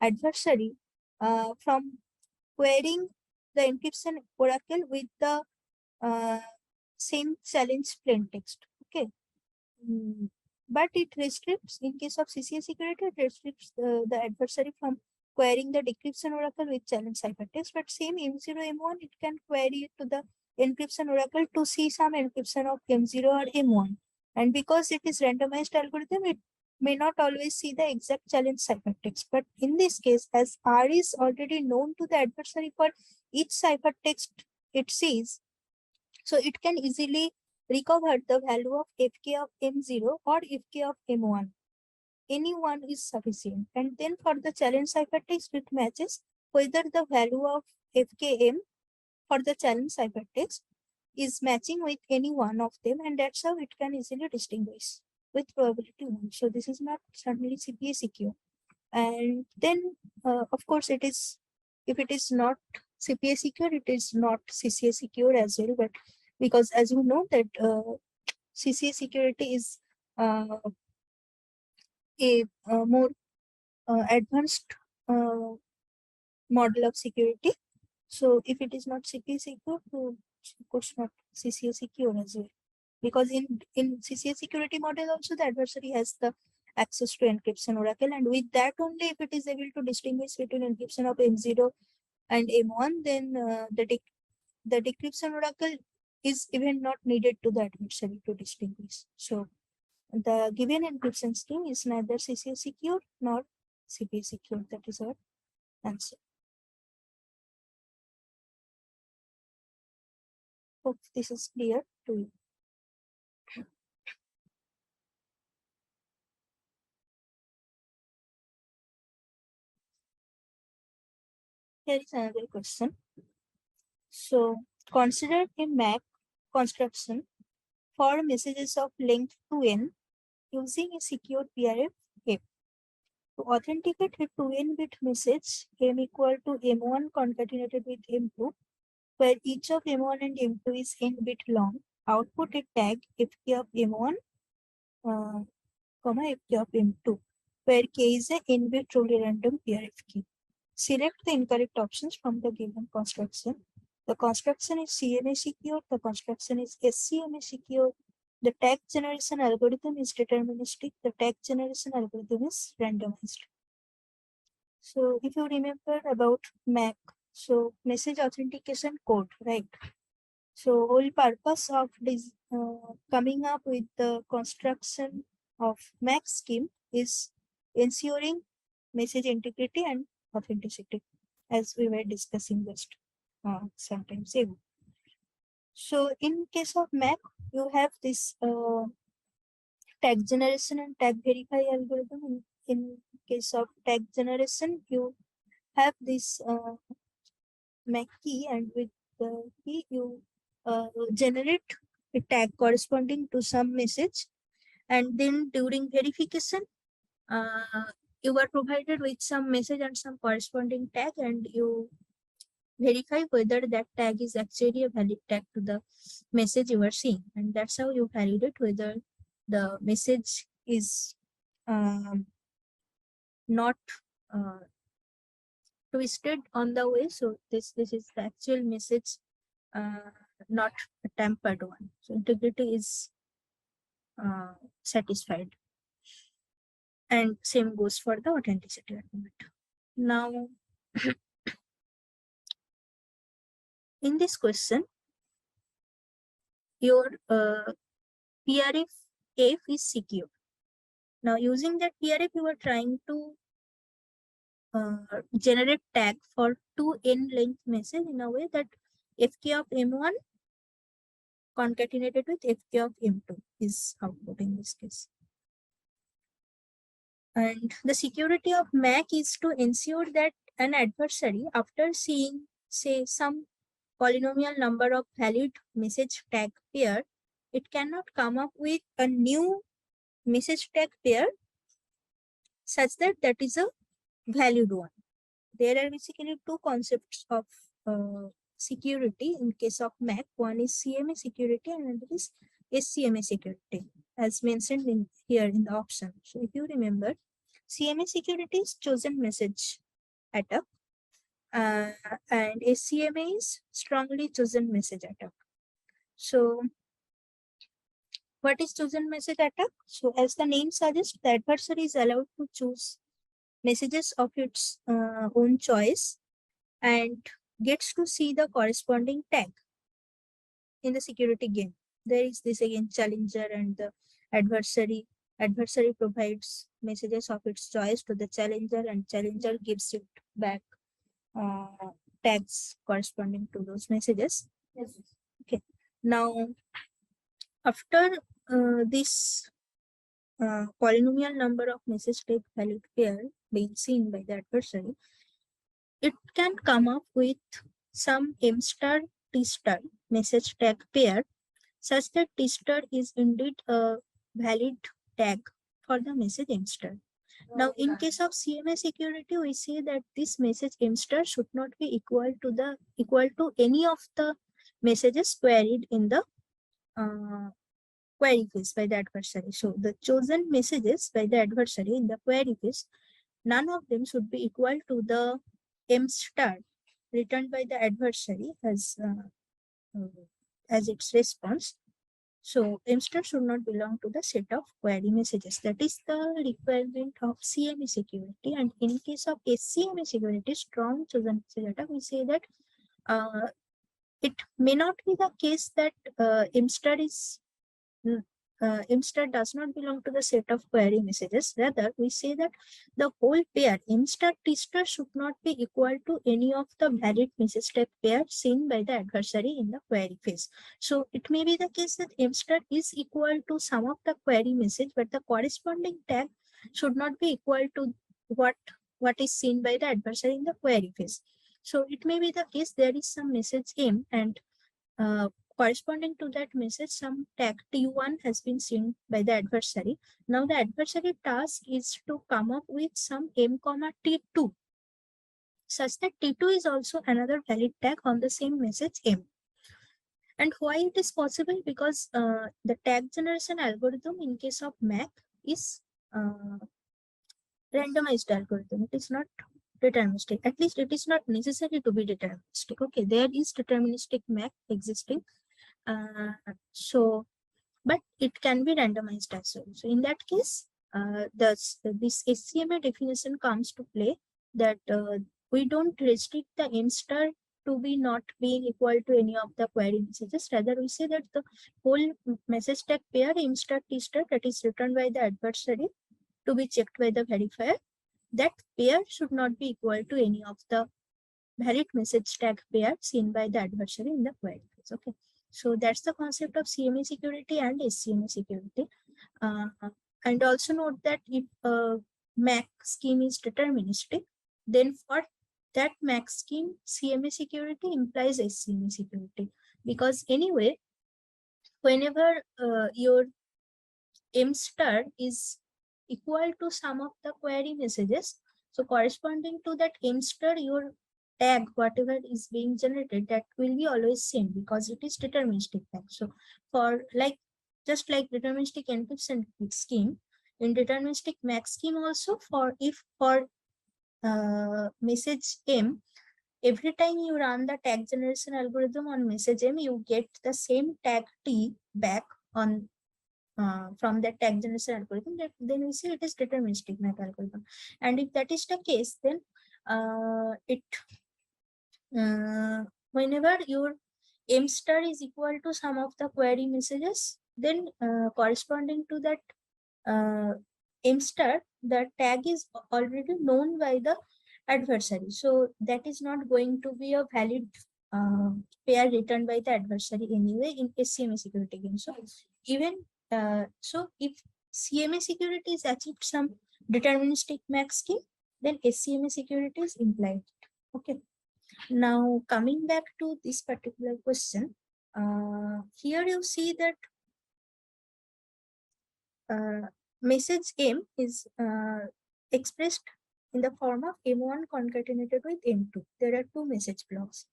adversary from querying the encryption oracle with the same challenge plain text. Okay. But it restricts, in case of CCA security, it restricts the adversary from querying the decryption oracle with challenge ciphertext. But same M0, M1, it can query to the encryption oracle to see some encryption of M0 or M1. And because it is randomized algorithm, it may not always see the exact challenge ciphertext. But in this case, as R is already known to the adversary for each ciphertext it sees, so it can easily recover the value of Fk of M0 or Fk of M1. Any one is sufficient. And then for the challenge ciphertext, it matches whether the value of Fkm for the challenge ciphertext is matching with any one of them, and that's how it can easily distinguish with probability 1. So this is not certainly CPA secure. And then, of course, it is, if it is not CPA secure, it is not CCA secure as well. But because as you know that CCA security is a more advanced model of security. So if it is not CPA secure, so of course not CCA secure as well. Because in CCA security model also the adversary has the access to encryption oracle, and with that only, if it is able to distinguish between encryption of M0 and M1, then the decryption oracle is even not needed to the adversary to distinguish. So the given encryption scheme is neither CCA secure nor CPA secure. That is our answer. Hope this is clear to you. Here is another question. So consider a MAC construction for messages of length 2n using a secure PRF M. To authenticate a 2n-bit message, M equal to M1 concatenated with M2, where each of M1 and M2 is n bit long, output a tag fk of M1, fk of M2, where k is a n-bit truly random PRF key. Select the incorrect options from the given construction. The construction is CMA secure, the construction is SCMA secure, the tag generation algorithm is deterministic, the tag generation algorithm is randomized. So if you remember about MAC, so message authentication code, right? So whole purpose of this coming up with the construction of MAC scheme is ensuring message integrity and authenticity, as we were discussing just sometimes ago. So in case of MAC, you have this tag generation and tag verify algorithm. In case of tag generation, you have this MAC key, and with the key you generate a tag corresponding to some message, and then during verification you are provided with some message and some corresponding tag, and you verify whether that tag is actually a valid tag to the message you are seeing, and that's how you validate whether the message is not twisted on the way. So this is the actual message, not a tampered one. So integrity is satisfied, and same goes for the authenticity argument. Now, in this question, your PRF F is secure. Now, using that PRF, you are trying to generate tag for 2n length message in a way that fk of M1 concatenated with fk of M2 is output in this case. And the security of MAC is to ensure that an adversary, after seeing, say, some polynomial number of valid message tag pair, it cannot come up with a new message tag pair such that that is a valued one. There are basically two concepts of security in case of MAC. One is CMA security and another is SCMA security, as mentioned in here in the option. So if you remember, CMA security is chosen message attack, and SCMA is strongly chosen message attack. So what is chosen message attack? So as the name suggests, the adversary is allowed to choose messages of its own choice and gets to see the corresponding tag in the security game. There is this again challenger and the adversary. Adversary provides messages of its choice to the challenger, and challenger gives it back tags corresponding to those messages. Yes. Okay. Now, after this polynomial number of message tag valid pair being seen by the adversary, it can come up with some M star T star message tag pair such that T star is indeed a valid tag for the message M star. Now, in case of CMA security, we say that this message M star should not be equal to any of the messages queried in the query phase by the adversary. So the chosen messages by the adversary in the query phase, none of them should be equal to the M star returned by the adversary as its response. So M-star should not belong to the set of query messages. That is the requirement of CME security. And in case of SCME security, strong chosen message attack, we say that it may not be the case that M-star is M-star does not belong to the set of query messages. Rather, we say that the whole pair M-star T-star should not be equal to any of the valid message type pair seen by the adversary in the query phase. So it may be the case that M-star is equal to some of the query message, but the corresponding tag should not be equal to what is seen by the adversary in the query phase. So it may be the case there is some message M and corresponding to that message, some tag T1 has been seen by the adversary. Now the adversary task is to come up with some M, T2 such that T2 is also another valid tag on the same message M. And why it is possible? Because the tag generation algorithm in case of Mac is randomized algorithm. It is not deterministic. At least it is not necessary to be deterministic. Okay, there is deterministic Mac existing. But it can be randomized as well. So in that case, this SCMA definition comes to play that we don't restrict the M-star to be not being equal to any of the query messages. Rather, we say that the whole message tag pair M-star T-star that is returned by the adversary to be checked by the verifier, that pair should not be equal to any of the valid message tag pair seen by the adversary in the query phase. Okay. So that's the concept of CMA security and SCMA security. And also note that if MAC scheme is deterministic, then for that MAC scheme, CMA security implies SCMA security. Because anyway, whenever your M-star is equal to some of the query messages, so corresponding to that M-star, your tag, whatever is being generated, that will be always same because it is deterministic tag. So for just like deterministic encryption scheme, in deterministic MAC scheme also, for message M, every time you run the tag generation algorithm on message M, you get the same tag T back on from that tag generation algorithm. Then we say it is deterministic MAC algorithm. And if that is the case, then whenever your M-star is equal to some of the query messages, then corresponding to that M-star, the tag is already known by the adversary. So that is not going to be a valid pair returned by the adversary anyway in SCMA security game. So even so if CMA security is achieved some deterministic MAC scheme, then SCMA security is implied. Okay. Now coming back to this particular question, here you see that message M is expressed in the form of M1 concatenated with M2. There are two message blocks,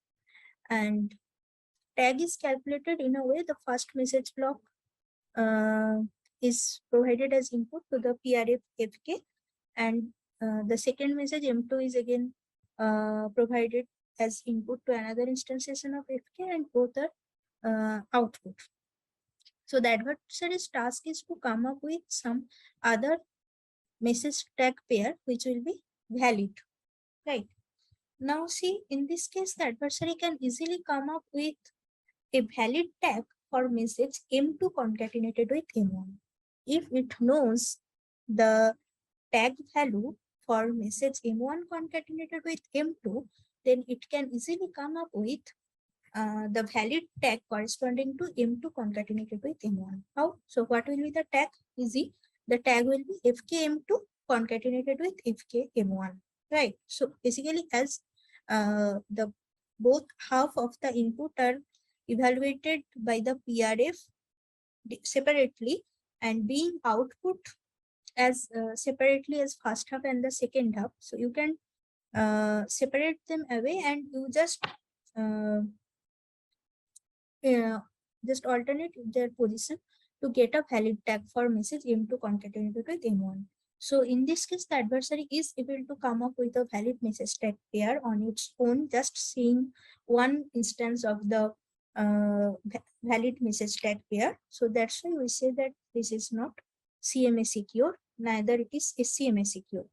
and tag is calculated in a way the first message block is provided as input to the PRF FK, and the second message M2 is again provided as input to another instantiation of FK, and both are output. So the adversary's task is to come up with some other message tag pair which will be valid, right? Now see, in this case, the adversary can easily come up with a valid tag for message M2 concatenated with M1. If it knows the tag value for message M1 concatenated with M2, then it can easily come up with the valid tag corresponding to M2 concatenated with M1. How? So what will be the tag? Easy. The tag will be FKM2 concatenated with FKM1. Right. So basically, as the both half of the input are evaluated by the PRF separately and being output as separately as first half and the second half, so you can separate them away and you just alternate their position to get a valid tag for message M2 concatenated with M1. So in this case, the adversary is able to come up with a valid message tag pair on its own, just seeing one instance of the valid message tag pair. So that's why we say that this is not CMA secure, neither it is SCMA secure.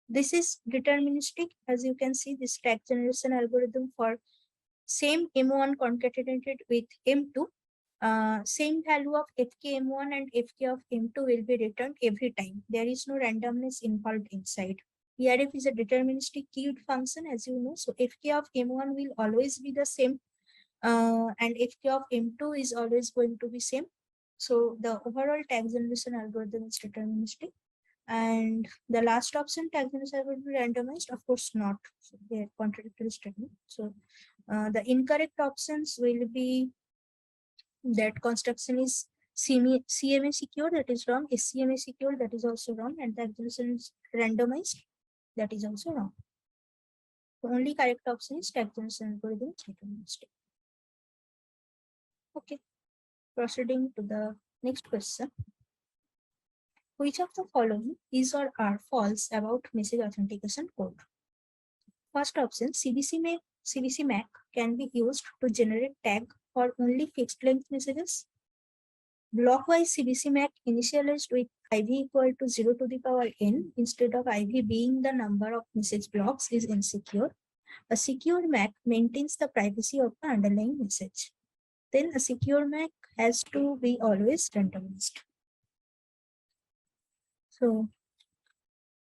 This is deterministic. As you can see, this tag generation algorithm for same M1 concatenated with M2, same value of FK M1 and FK of M2 will be returned every time. There is no randomness involved inside. ERF is a deterministic keyed function, as you know. So FK of M1 will always be the same, and FK of M2 is always going to be same. So the overall tag generation algorithm is deterministic. And the last option, tag generation will be randomized, of course not. So they are contradictory statement. So the incorrect options will be that construction is CMA secure, that is wrong. SCMA secure, that is also wrong. And the execution is randomized, that is also wrong. The only correct option is tag generation algorithm is deterministic. Okay, proceeding to the next question. Which of the following is or are false about message authentication code? First option, CBC MAC can be used to generate tag for only fixed length messages. Blockwise CBC MAC initialized with IV equal to 0 to the power n instead of IV being the number of message blocks is insecure. A secure MAC maintains the privacy of the underlying message. Then a secure MAC has to be always randomized. So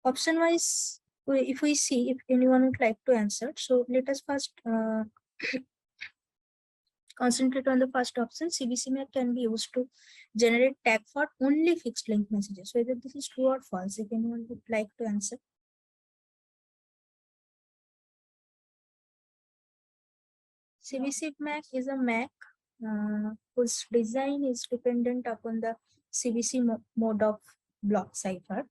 option wise, if we see if anyone would like to answer, so let us first concentrate on the first option. CBC MAC can be used to generate tag for only fixed length messages. Whether this is true or false, if anyone would like to answer. CBC MAC is a MAC whose design is dependent upon the CBC mode of block cipher.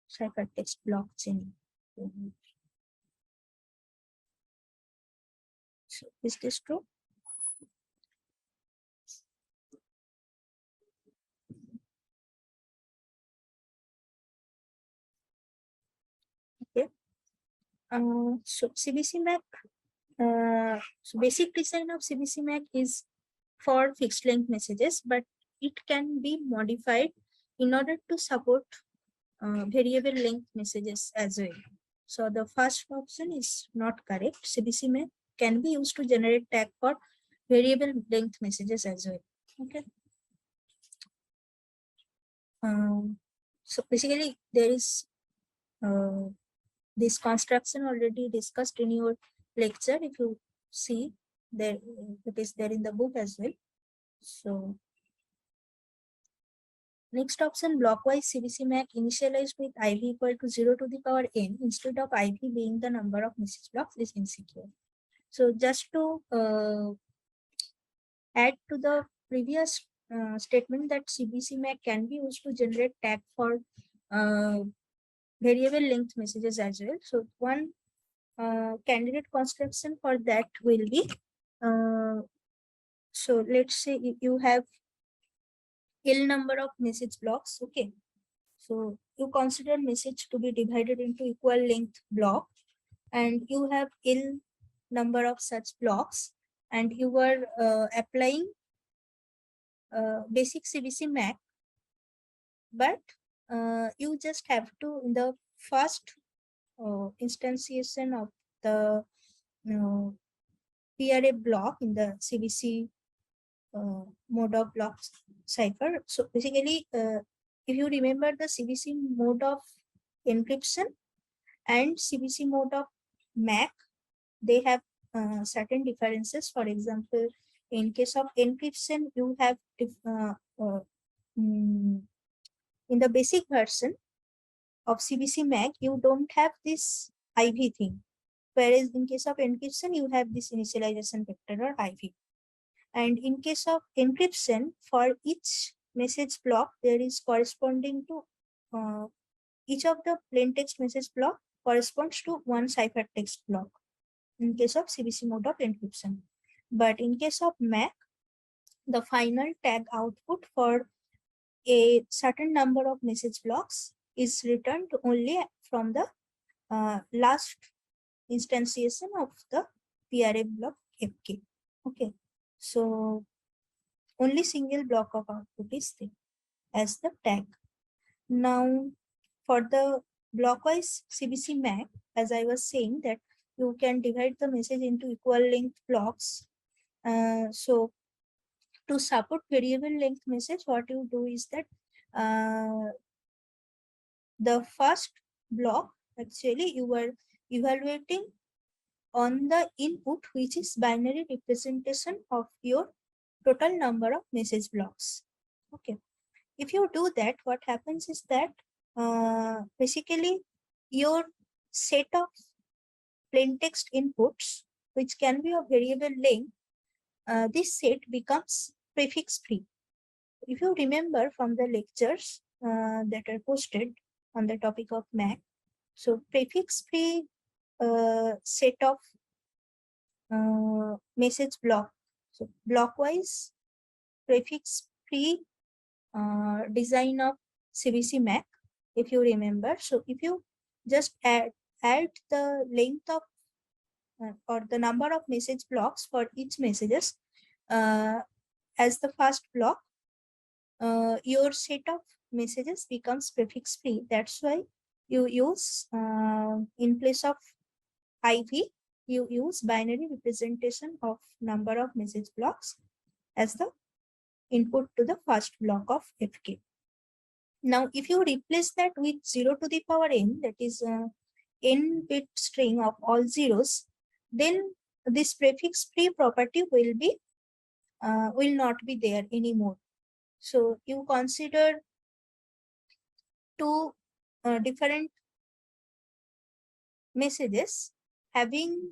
Cipher text block chaining. So is this true? Okay. So CBC MAC, so basic design of CBC MAC is for fixed length messages, but it can be modified in order to support variable length messages as well. So the first option is not correct. CBC MAC can be used to generate tag for variable length messages as well. Okay. So basically there is this construction already discussed in your lecture. If you see there, it is there in the book as well. So next option, blockwise CBC MAC initialized with IV equal to 0 to the power n instead of IV being the number of message blocks is insecure. So just to add to the previous statement that CBC MAC can be used to generate tag for variable length messages as well. So one candidate construction for that will be, so let's say if you have L number of message blocks, okay. So you consider message to be divided into equal length block, and you have L number of such blocks, and you are applying basic CBC MAC, but you just have to, in the first instantiation of the PRA block in the CBC mode of block cipher. So basically, if you remember the CBC mode of encryption and CBC mode of MAC, they have certain differences. For example, in case of encryption, you have in the basic version of CBC MAC, you don't have this IV thing. Whereas in case of encryption, you have this initialization vector or IV. And in case of encryption, for each message block, there is corresponding to each of the plain text message block corresponds to one cipher text block in case of CBC mode of encryption. But in case of MAC, the final tag output for a certain number of message blocks is returned only from the last instantiation of the PRA block FK. Okay, so only single block of output is there as the tag. Now, for the blockwise CBC map, as I was saying, that you can divide the message into equal length blocks. So to support variable length message, what you do is that the first block, actually you are evaluating on the input, which is binary representation of your total number of message blocks. Okay. If you do that, what happens is that basically your set of plain text inputs, which can be of variable length, this set becomes prefix free. If you remember from the lectures that are posted on the topic of Mac, so prefix free set of message block. So blockwise prefix free design of CBC Mac, if you remember. So if you just add the length of or the number of message blocks for each messages as the first block, your set of messages becomes prefix free. That's why you use in place of IV, you use binary representation of number of message blocks as the input to the first block of FK. Now, if you replace that with 0 to the power n, that is n bit string of all zeros, then this prefix free property will not be there anymore. So you consider two different messages having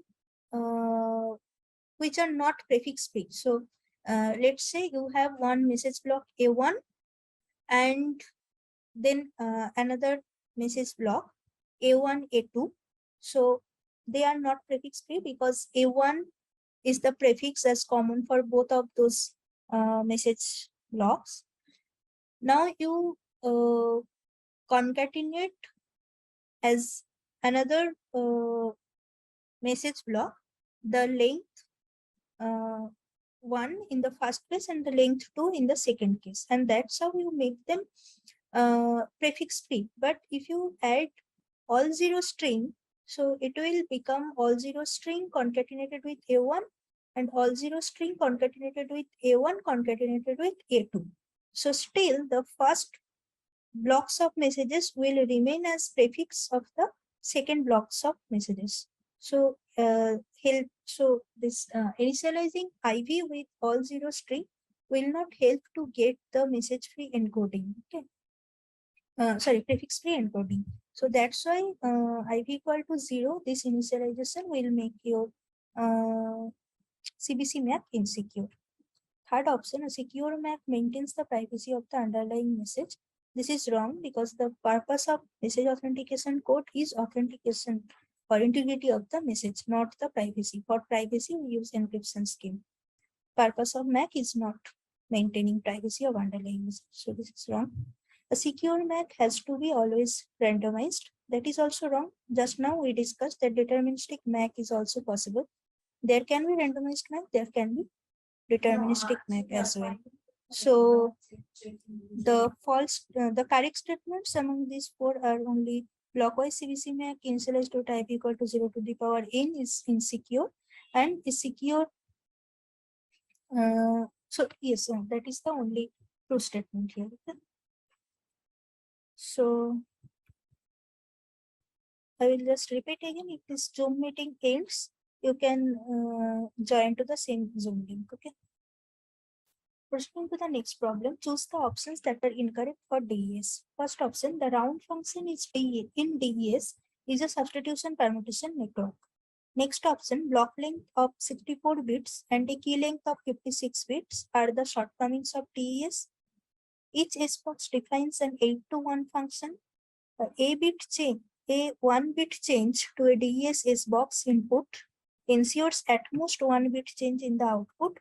which are not prefix free. So let's say you have one message block A1 and then another message block A1, A2. So they are not prefix free because A1 is the prefix as common for both of those message blocks. Now you concatenate as another message block the length 1 in the first case and the length 2 in the second case, and that's how you make them prefix free. But if you add all zero string, so it will become all zero string concatenated with A1 and all zero string concatenated with A1 concatenated with A2. So still the first blocks of messages will remain as prefix of the second blocks of messages. So this initializing IV with all zero string will not help to get the message free encoding. Okay. Sorry, prefix free encoding. So that's why IV equal to 0, this initialization will make your CBC map insecure. Third option, a secure map maintains the privacy of the underlying message. This is wrong because the purpose of message authentication code is authentication or integrity of the message, not the privacy. For privacy, we use encryption scheme. Purpose of MAC is not maintaining privacy of underlying message. So this is wrong. A secure MAC has to be always randomized. That is also wrong. Just now we discussed that deterministic MAC is also possible. There can be randomized MAC, there can be deterministic MAC as well. So the correct statements among these four are only blockwise CBC MAC initialized to type equal to 0 to the power n is insecure and is secure. So yes, that is the only true statement here. Okay? So I will just repeat again. If this Zoom meeting ends, you can join to the same Zoom link. Okay. Proceeding to the next problem, choose the options that are incorrect for DES. First option, the round function is in DES is a substitution permutation network. Next option, block length of 64 bits and a key length of 56 bits are the shortcomings of DES. Each S-box defines an 8 to 1 function. A 1 bit change to a DES S-box input ensures at most 1 bit change in the output.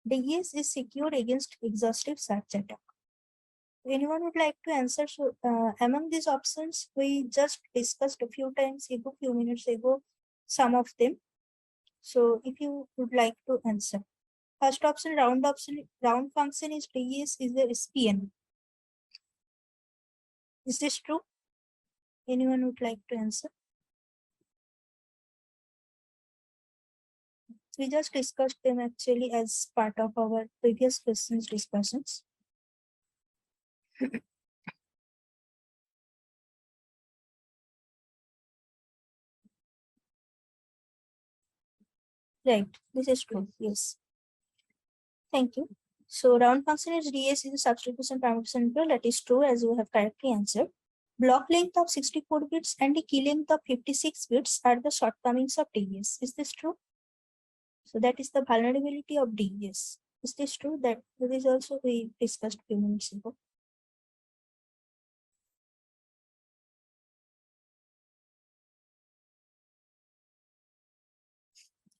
DES is secure against exhaustive search attack. Anyone would like to answer? So among these options, we just discussed a few minutes ago. some of them. So if you would like to answer. First option, round function is ds is the SPN. Is this true? Anyone would like to answer? We just discussed them actually as part of our previous questions discussions. Right, this is true. Yes. Thank you. So round function is ds is a substitution permutation integral. That is true, as you have correctly answered. Block length of 64 bits and the key length of 56 bits are the shortcomings of ds. Is this true? So that is the vulnerability of ds. Is this true? That is also we discussed few minutes ago.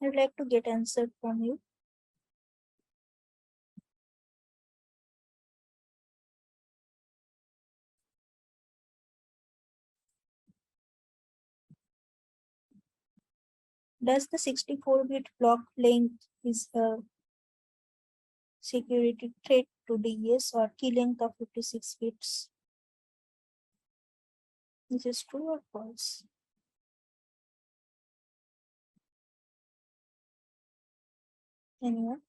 I'd like to get answer from you. Does the 64-bit block length is a security threat to ds or key length of 56 bits? Is this true or false? Anyone?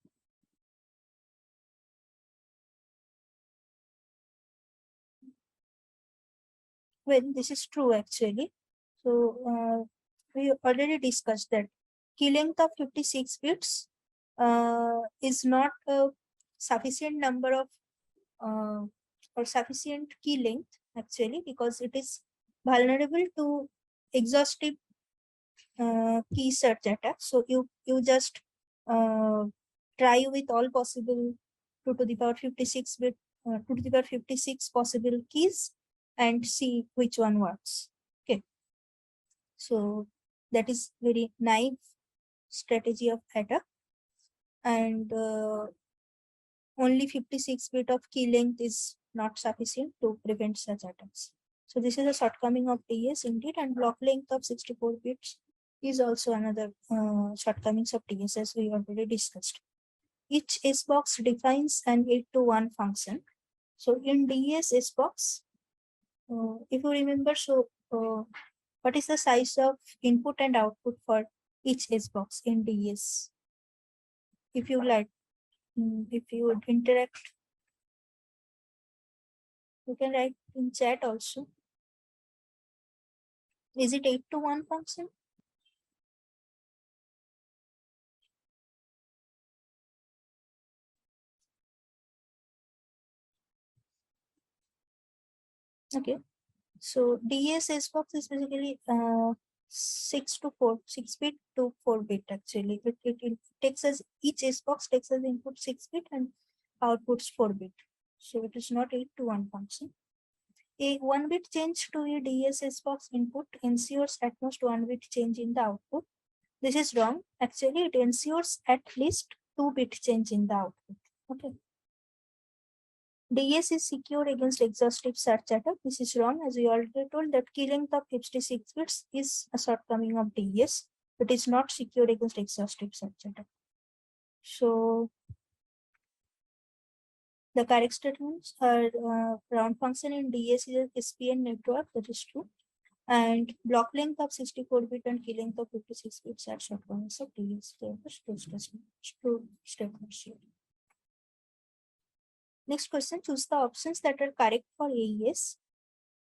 Well, this is true actually. So we already discussed that key length of 56 bits is not a sufficient number of or sufficient key length actually, because it is vulnerable to exhaustive key search attack. So you just try with all possible 2 to the power 56 bit 2 to the power 56 possible keys and see which one works. Okay, so that is very naive strategy of attack, and only 56 bit of key length is not sufficient to prevent such attacks. So this is a shortcoming of ds indeed, and block length of 64 bits is also another shortcomings of ds, as we already discussed. Each S box defines an 8 to 1 function. So in ds S box, if you remember, so what is the size of input and output for each S box in ds? If you like, if you would interact, you can write in chat also. Is it 8 to 1 function? Okay. So ds box is basically 6 bit to 4 bit actually. It takes as each S box takes as input 6 bit and outputs 4 bit. So it is not 8 to 1 function. A 1 bit change to a ds box input ensures at most 1 bit change in the output. This is wrong. Actually, it ensures at least 2 bit change in the output. Okay. ds is secure against exhaustive search attack. This is wrong, as we already told that key length of 56 bits is a shortcoming of ds. It is not secure against exhaustive search attack. So the correct statements are round function in ds is a SPN network. That is true. And block length of 64 bit and key length of 56 bits are shortcomings of ds. True statements. Next question, choose the options that are correct for AES.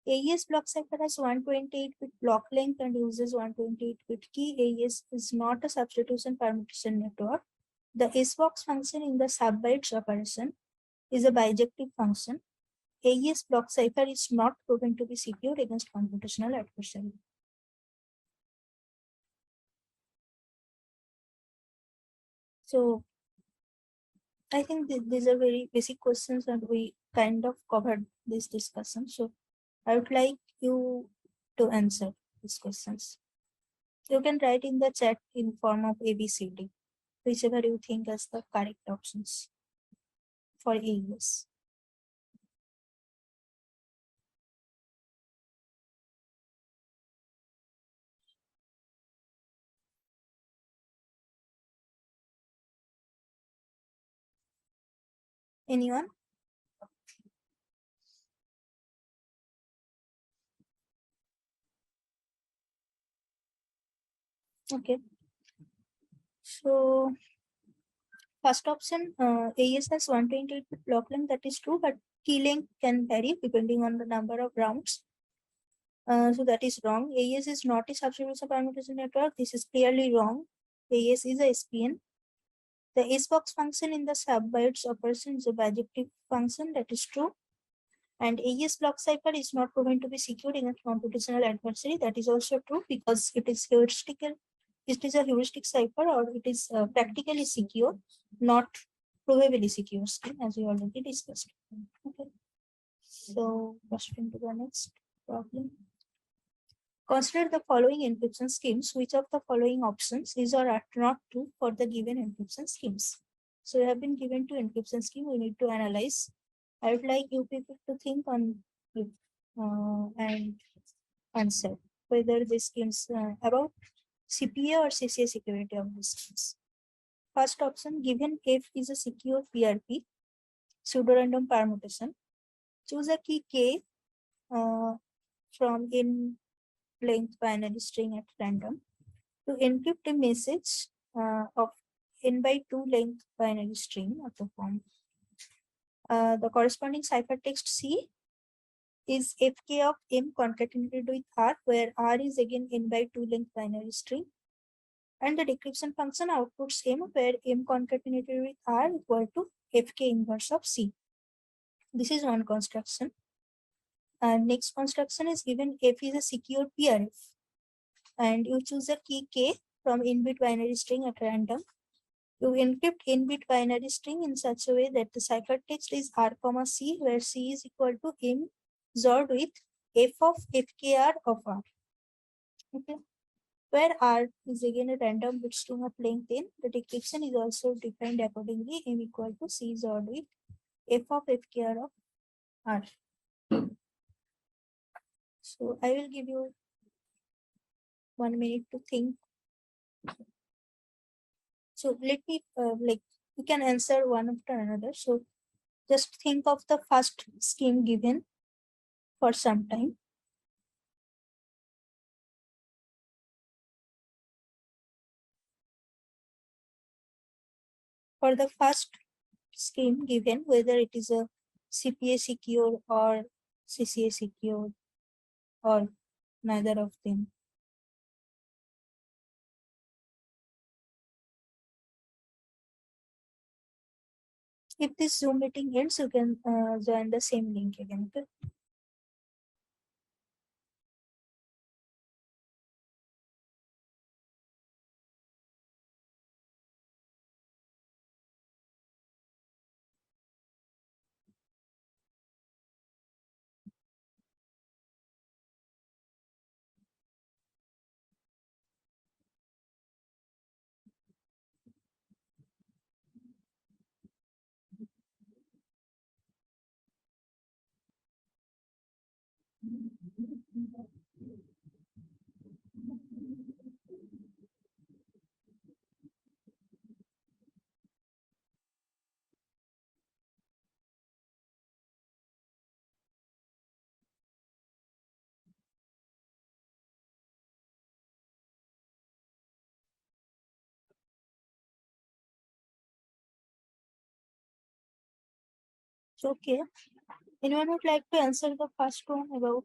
AES block cipher has 128-bit block length and uses 128-bit key. AES is not a substitution permutation network. The SBox function in the subbytes operation is a bijective function. AES block cipher is not proven to be secure against computational adversary. So I think these are very basic questions and we kind of covered this discussion. So I would like you to answer these questions. You can write in the chat in form of ABCD, whichever you think is the correct options for AES. Anyone? Okay. So first option, AES has 128 block length, that is true, but key length can vary depending on the number of rounds. So that is wrong. AES is not a subscription permutation network. This is clearly wrong. AES is a SPN. The S-box function in the subbytes operation is a bijective function, that is true. And AES block cipher is not proven to be secure against computational adversary. That is also true because it is heuristical. It is a heuristic cipher, or it is practically secure, not probably secure scheme, as we already discussed. Okay. So proceeding to the next problem. Consider the following encryption schemes. Which of the following options is or are not true for the given encryption schemes? So we have been given two encryption scheme. We need to analyze. I would like you people to think on it and answer whether these schemes about CPA or CCA security of these schemes. First option, given F is a secure PRP, pseudorandom permutation, choose a key K from in length binary string at random to encrypt a message of n by 2 length binary string of the form. The corresponding ciphertext C is fk of m concatenated with r, where r is again n by 2 length binary string. And the decryption function outputs m, where m concatenated with r equal to fk inverse of c. This is one construction. Next construction is given f is a secure PRF, and you choose a key k from in-bit binary string at random. You encrypt in-bit binary string in such a way that the ciphertext is r comma c, where c is equal to m XORed with f of fkr of r. Okay. Where r is again a random bit string of length n, the decryption is also defined accordingly. M equal to c XORed with f of fkr of r. So I will give you 1 minute to think. So let me you can answer one after another. So just think of the first scheme given for some time. For the first scheme given, whether it is a CPA secure or CCA secure or neither of them. If this Zoom meeting ends, you can join the same link again. Okay? So, okay. Anyone would like to answer the first one about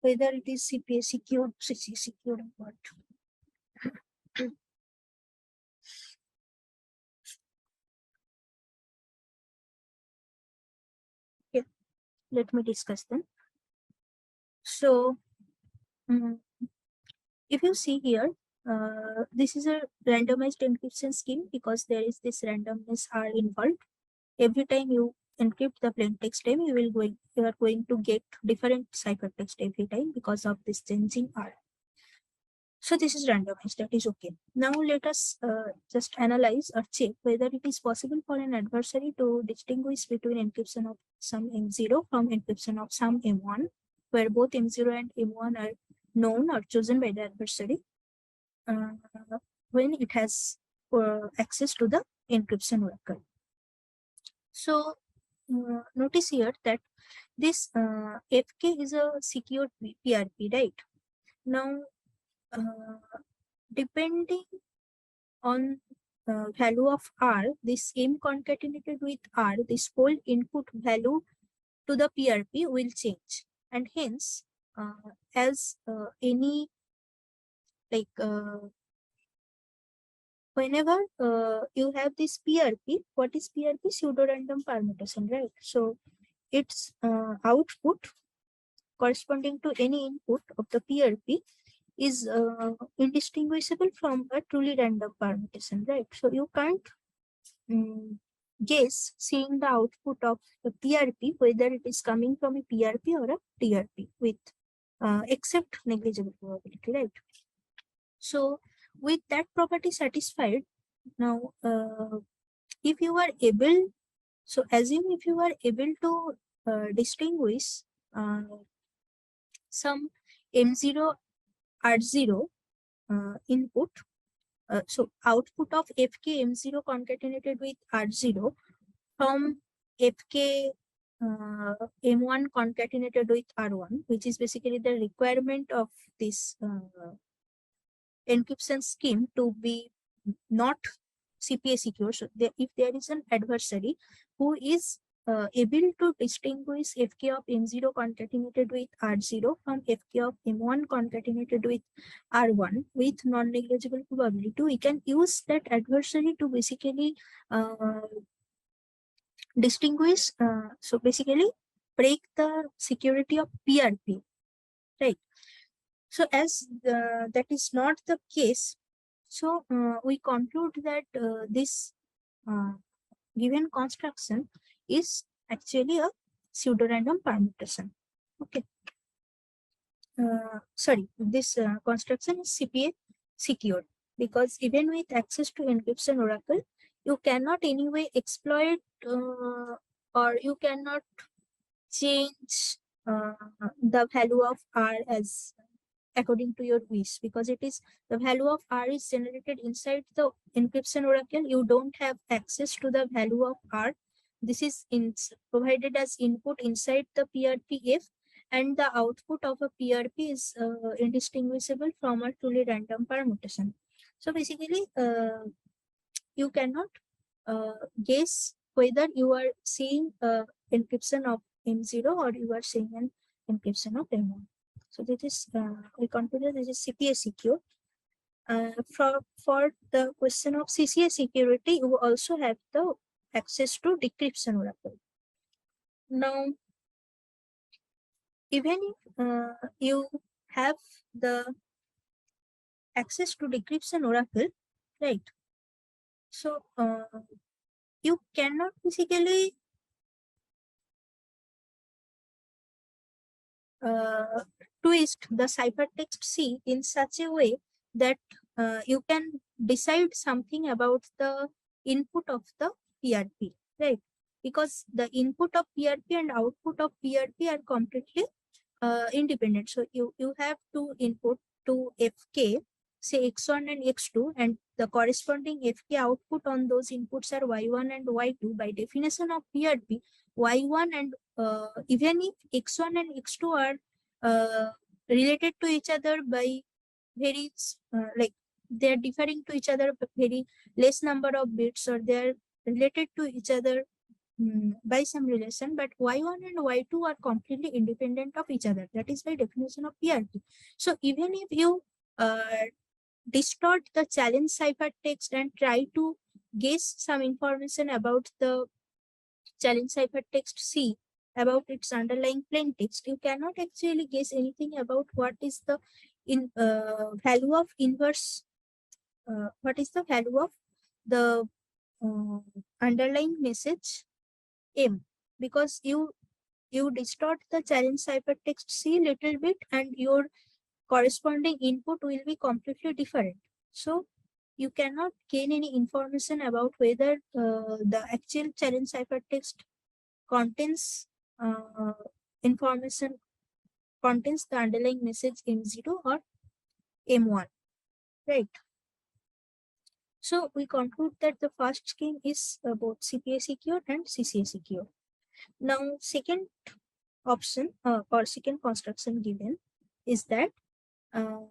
whether it is CPA secured, CCA secured, or what? Okay, let me discuss them. So, if you see here, this is a randomized encryption scheme because there is this randomness R involved. Every time you encrypt the plain text name, you are going to get different ciphertext every time because of this changing R. So this is randomized, that is okay. Now let us just analyze or check whether it is possible for an adversary to distinguish between encryption of some M0 from encryption of some M1, where both M0 and M1 are known or chosen by the adversary when it has access to the encryption record. So notice here that this FK is a secure PRP, right? Now, depending on value of R, this M concatenated with R, this whole input value to the PRP will change. And hence, as any like whenever you have this PRP, what is PRP? Pseudo-random permutation, right? So its output corresponding to any input of the PRP is indistinguishable from a truly random permutation, right? So you can't guess seeing the output of the PRP whether it is coming from a PRP or a TRP with except negligible probability, right? So with that property satisfied, now if you are able, so assume if you are able to distinguish some M0 R0 input, so output of FK M0 concatenated with R0 from FK M1 concatenated with R1, which is basically the requirement of this encryption scheme to be not CPA secure. So if there is an adversary who is able to distinguish FK of M0 concatenated with R0 from FK of M1 concatenated with R1 with non-negligible probability, we can use that adversary to basically distinguish, so basically break the security of PRP, right? So as that is not the case, so we conclude that this given construction is actually a pseudo-random permutation. Okay. Sorry, this construction is CPA secured because even with access to encryption oracle, you cannot anyway exploit or you cannot change the value of R as according to your wish, because it is the value of R is generated inside the encryption oracle. You don't have access to the value of R. This is provided as input inside the PRPF, and the output of a PRP is indistinguishable from a truly random permutation. So basically, you cannot guess whether you are seeing encryption of M0 or you are seeing an encryption of M1. So this is we consider this is CPA secure. For the question of CCA security, you also have the access to decryption oracle. Now, even if you have the access to decryption oracle, right? So you cannot basically twist the ciphertext C in such a way that you can decide something about the input of the PRP, right? Because the input of PRP and output of PRP are completely independent. So you have to input to FK, say X1 and X2, and the corresponding FK output on those inputs are Y1 and Y2. By definition of PRP, Y1 and even if X1 and X2 are related to each other by very like they are differing to each other very less number of bits, or they are related to each other by some relation, but Y1 and Y2 are completely independent of each other. That is by definition of PRP. So even if you distort the challenge ciphertext and try to guess some information about the challenge ciphertext C, about its underlying plain text, you cannot actually guess anything about what is the value of inverse, what is the value of the underlying message M, because you distort the challenge ciphertext C little bit and your corresponding input will be completely different. So you cannot gain any information about whether the actual challenge ciphertext contains information, contains the underlying message M0 or M1, right? So we conclude that the first scheme is both CPA secure and CCA secure. Now, second option or second construction given is that uh,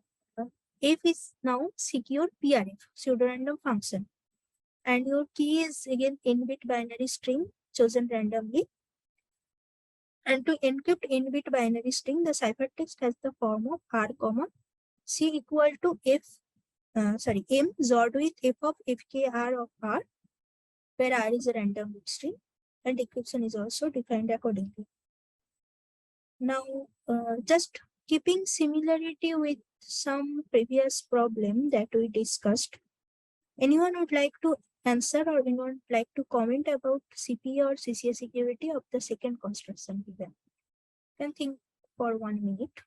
f is now secure PRF, pseudo-random function, and your key is again n-bit binary string chosen randomly. And to encrypt n-bit binary string, the ciphertext has the form of r comma c equal to m XORed with f of fkr of r, where r is a random bit string, and decryption is also defined accordingly. Now, just keeping similarity with some previous problem that we discussed, anyone would like to answer or anyone would like to comment about CPA or CCA security of the second construction given? You can think for 1 minute.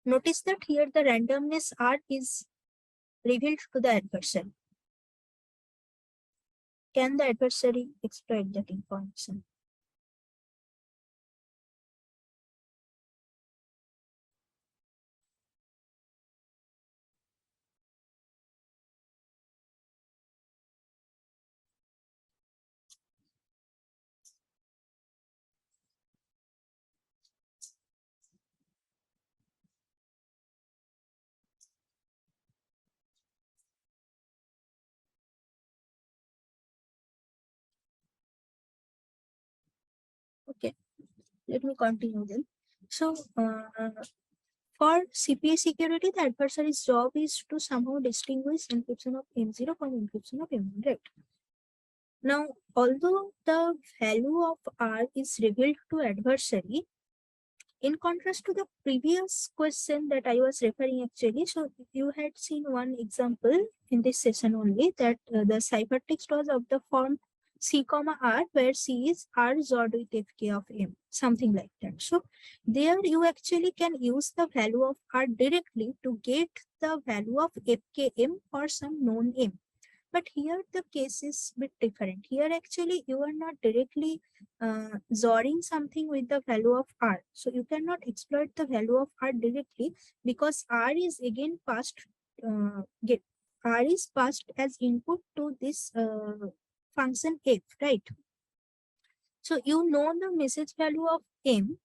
Notice that here the randomness R is revealed to the adversary. Can the adversary exploit that information? Okay, let me continue then. So, for CPA security, the adversary's job is to somehow distinguish encryption of M0 from encryption of M1, right? Now, although the value of R is revealed to adversary, in contrast to the previous question that I was referring actually, so you had seen one example in this session only that the ciphertext was of the form C comma R, where C is R XORed with Fk of M, something like that. So there you actually can use the value of R directly to get the value of Fkm or some known M. But here the case is a bit different. Here actually you are not directly XORing something with the value of R. So you cannot exploit the value of R directly because R is again passed R is passed as input to this function f, right? So you know the message value of m,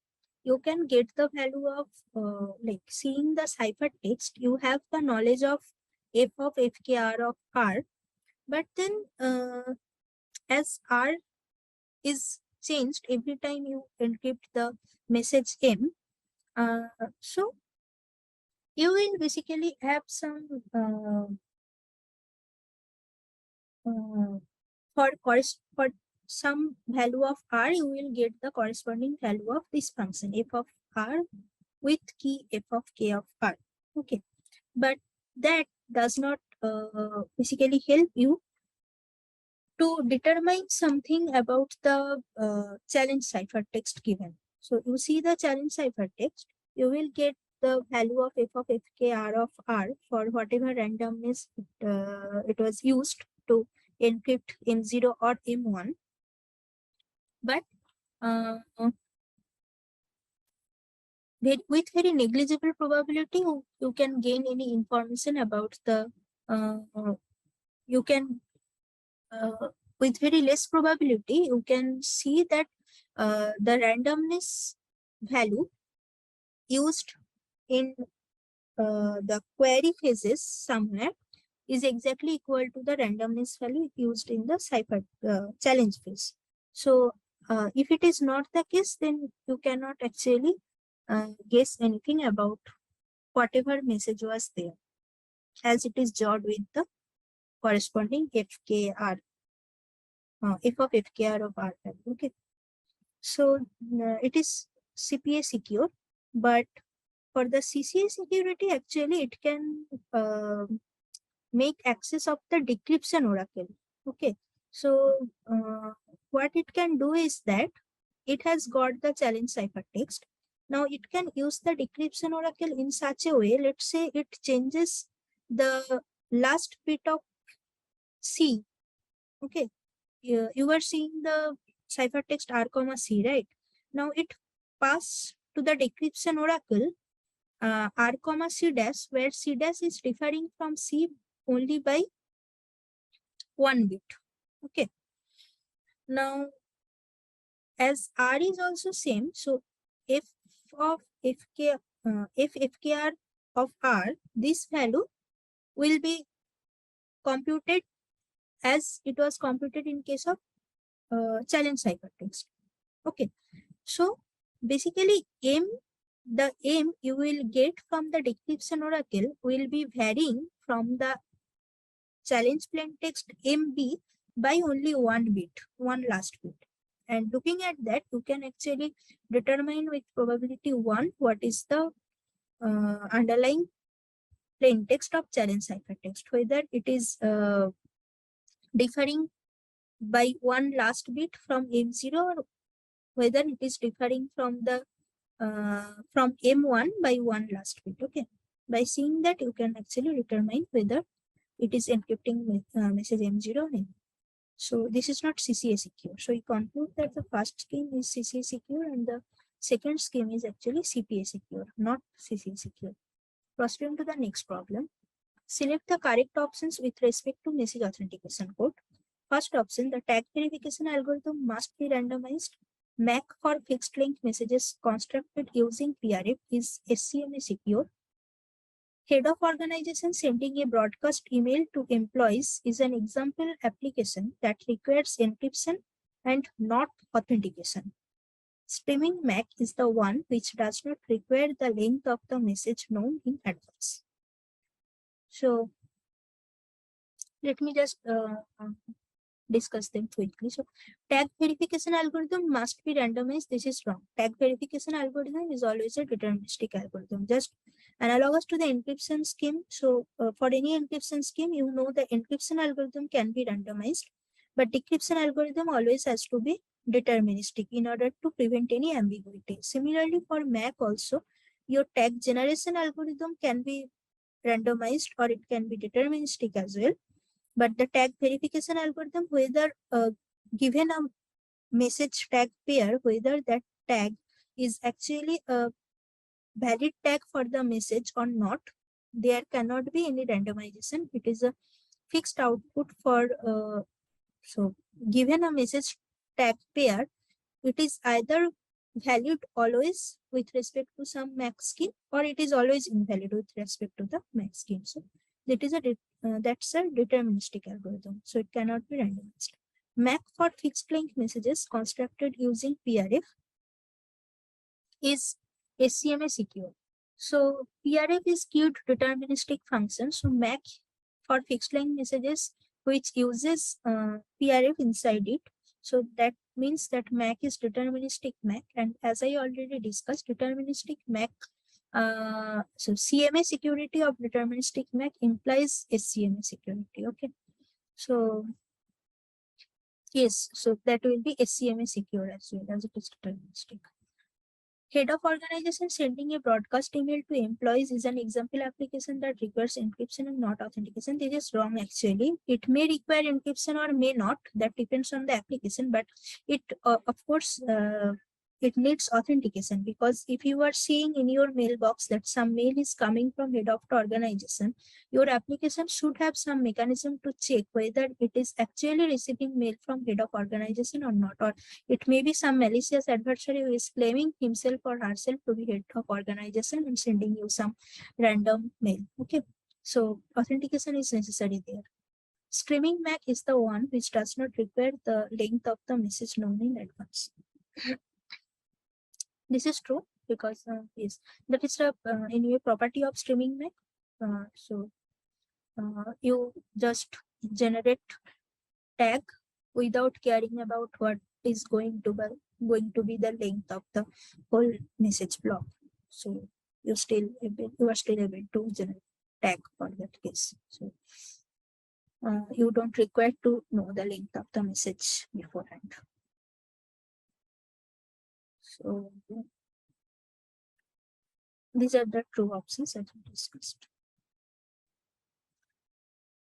you can get the value of like seeing the ciphertext, you have the knowledge of f of fkr of r, but then as r is changed every time you encrypt the message m, so you will basically have some for some value of r, you will get the corresponding value of this function f of r with key f of k of r. Okay, but that does not basically help you to determine something about the challenge ciphertext given. So you see the challenge ciphertext, you will get the value of f of fkr of r for whatever randomness it was used to encrypt M0 or M1. But with very negligible probability, you can gain any information about the you can with very less probability, you can see that the randomness value used in the query phases somewhere is exactly equal to the randomness value used in the cipher challenge phase. So if it is not the case, then you cannot actually guess anything about whatever message was there, as it is joined with the corresponding FKR, f of FKR of R value. Okay, so it is CPA secure, but for the CCA security, actually it can make access of the decryption oracle. Okay, so what it can do is that it has got the challenge ciphertext. Now it can use the decryption oracle in such a way, let's say it changes the last bit of C. Okay, you were seeing the ciphertext R comma C, right? Now it pass to the decryption oracle R comma C dash, where C dash is differing from C only by 1 bit. Okay, Now, as R is also same, so f of fk if fkr of R, this value will be computed as it was computed in case of challenge ciphertext. Okay, so basically the M you will get from the decryption oracle will be varying from the challenge plain text MB by only one bit, one last bit. And looking at that, you can actually determine with probability 1 what is the underlying plain text of challenge ciphertext, whether it is differing by one last bit from M0 or whether it is differing from the from M1 by one last bit. Okay, by seeing that you can actually determine whether it is encrypting with message M0 or M. So this is not CCA secure. So we conclude that the first scheme is CCA secure and the second scheme is actually CPA secure, not CCA secure. Proceeding to the next problem. Select the correct options with respect to message authentication code. First option, the tag verification algorithm must be randomized. MAC for fixed length messages constructed using PRF is SCMA secure. Head of organization sending a broadcast email to employees is an example application that requires encryption and not authentication. Streaming MAC is the one which does not require the length of the message known in advance. So let me just discuss them quickly. So tag verification algorithm must be randomized. This is wrong. Tag verification algorithm is always a deterministic algorithm, just analogous to the encryption scheme. So for any encryption scheme, you know the encryption algorithm can be randomized, but decryption algorithm always has to be deterministic in order to prevent any ambiguity. Similarly, for MAC also, your tag generation algorithm can be randomized or it can be deterministic as well. But the tag verification algorithm, whether given a message tag pair, whether that tag is actually a valid tag for the message or not, there cannot be any randomization. It is a fixed output for, so given a message tag pair, it is either valid always with respect to some MAC scheme or it is always invalid with respect to the MAC scheme. So that is that's a deterministic algorithm, so it cannot be randomized. MAC for fixed length messages constructed using PRF is SCMA secure. So PRF is queued deterministic function. So MAC for fixed length messages which uses PRF inside it. So that means that MAC is deterministic MAC, and as I already discussed, deterministic MAC. So CMA security of deterministic MAC implies SCMA security. Okay, so yes, so that will be SCMA secure as well as it is deterministic. Head of organization sending a broadcast email to employees is an example application that requires encryption and not authentication. This is wrong actually. It may require encryption or may not. That depends on the application, but it of course it needs authentication, because if you are seeing in your mailbox that some mail is coming from head of the organization, your application should have some mechanism to check whether it is actually receiving mail from head of organization or not, or it may be some malicious adversary who is claiming himself or herself to be head of organization and sending you some random mail. Okay, so authentication is necessary there. Streaming MAC is the one which does not require the length of the message known in advance. This is true because yes, that is a anyway property of streaming MAC. So you just generate tag without caring about what is going to be the length of the whole message block. So you are still able to generate tag for that case. So you don't require to know the length of the message beforehand. So these are the true options that we discussed.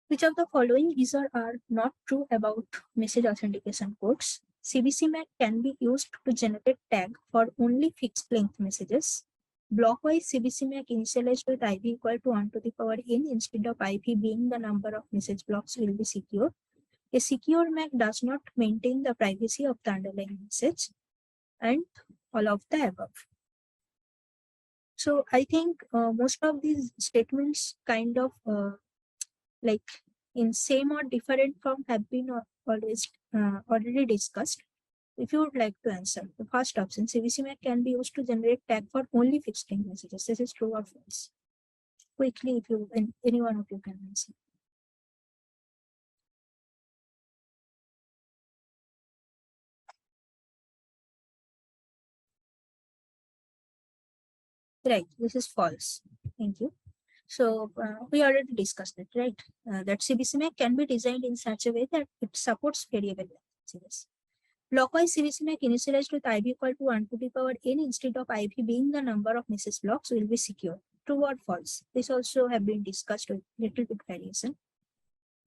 Which of the following is or are not true about message authentication codes? CBC MAC can be used to generate tag for only fixed length messages. Blockwise CBC MAC initialized with IV equal to 1 to the power n instead of IV being the number of message blocks will be secure. A secure MAC does not maintain the privacy of the underlying message, and all of the above. So I think most of these statements kind of like in same or different form have been always already discussed. If you would like to answer, the first option, CVC MAC can be used to generate tag for only fixed string messages. This is true or false? Quickly, if you, any one of you can answer. Right, this is false. Thank you. So we already discussed it, right? That CVC MAC can be designed in such a way that it supports variable messages. Blockwise CVC MAC initialized with IV equal to 1 to the power n instead of IV being the number of message blocks will be secure. True or false? This also have been discussed with little bit variation.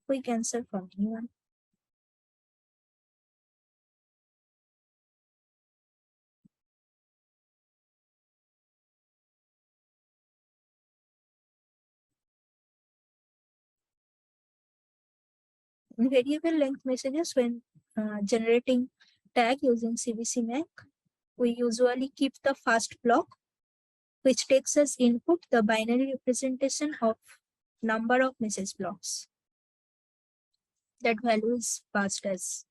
Quick answer from anyone. In variable length messages, when generating tag using CVC MAC, we usually keep the first block, which takes as input the binary representation of number of message blocks. That value is passed as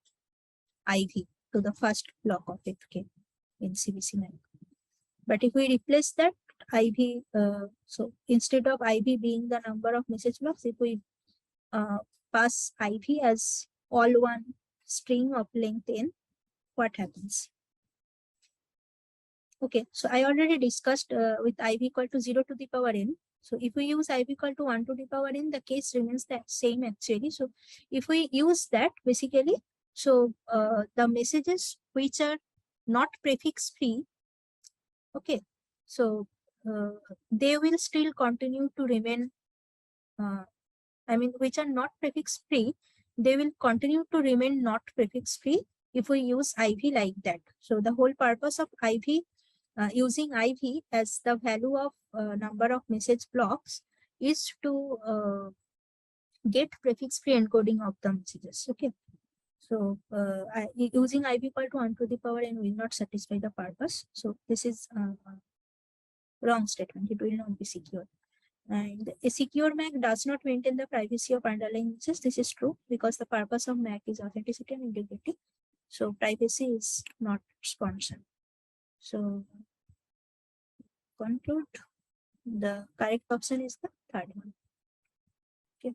IV to the first block of FK in CVC MAC. But if we replace that IV, so instead of IV being the number of message blocks, if we pass IV as all one string of length n, what happens? Okay, so I already discussed with IV equal to 0 to the power n. So if we use IV equal to 1 to the power n, the case remains the same actually. So if we use that basically, so the messages which are not prefix free, okay, so they will still continue to remain, which are not prefix free, they will continue to remain not prefix free if we use IV like that. So the whole purpose of IV, using IV as the value of number of message blocks, is to get prefix free encoding of the messages. Okay. So using IV equal to 1 to the power n will not satisfy the purpose. So this is wrong statement. It will not be secure. And a secure MAC does not maintain the privacy of underlying messages. This is true because the purpose of MAC is authenticity and integrity. So privacy is not sponsored. So conclude, the correct option is the third one. Okay.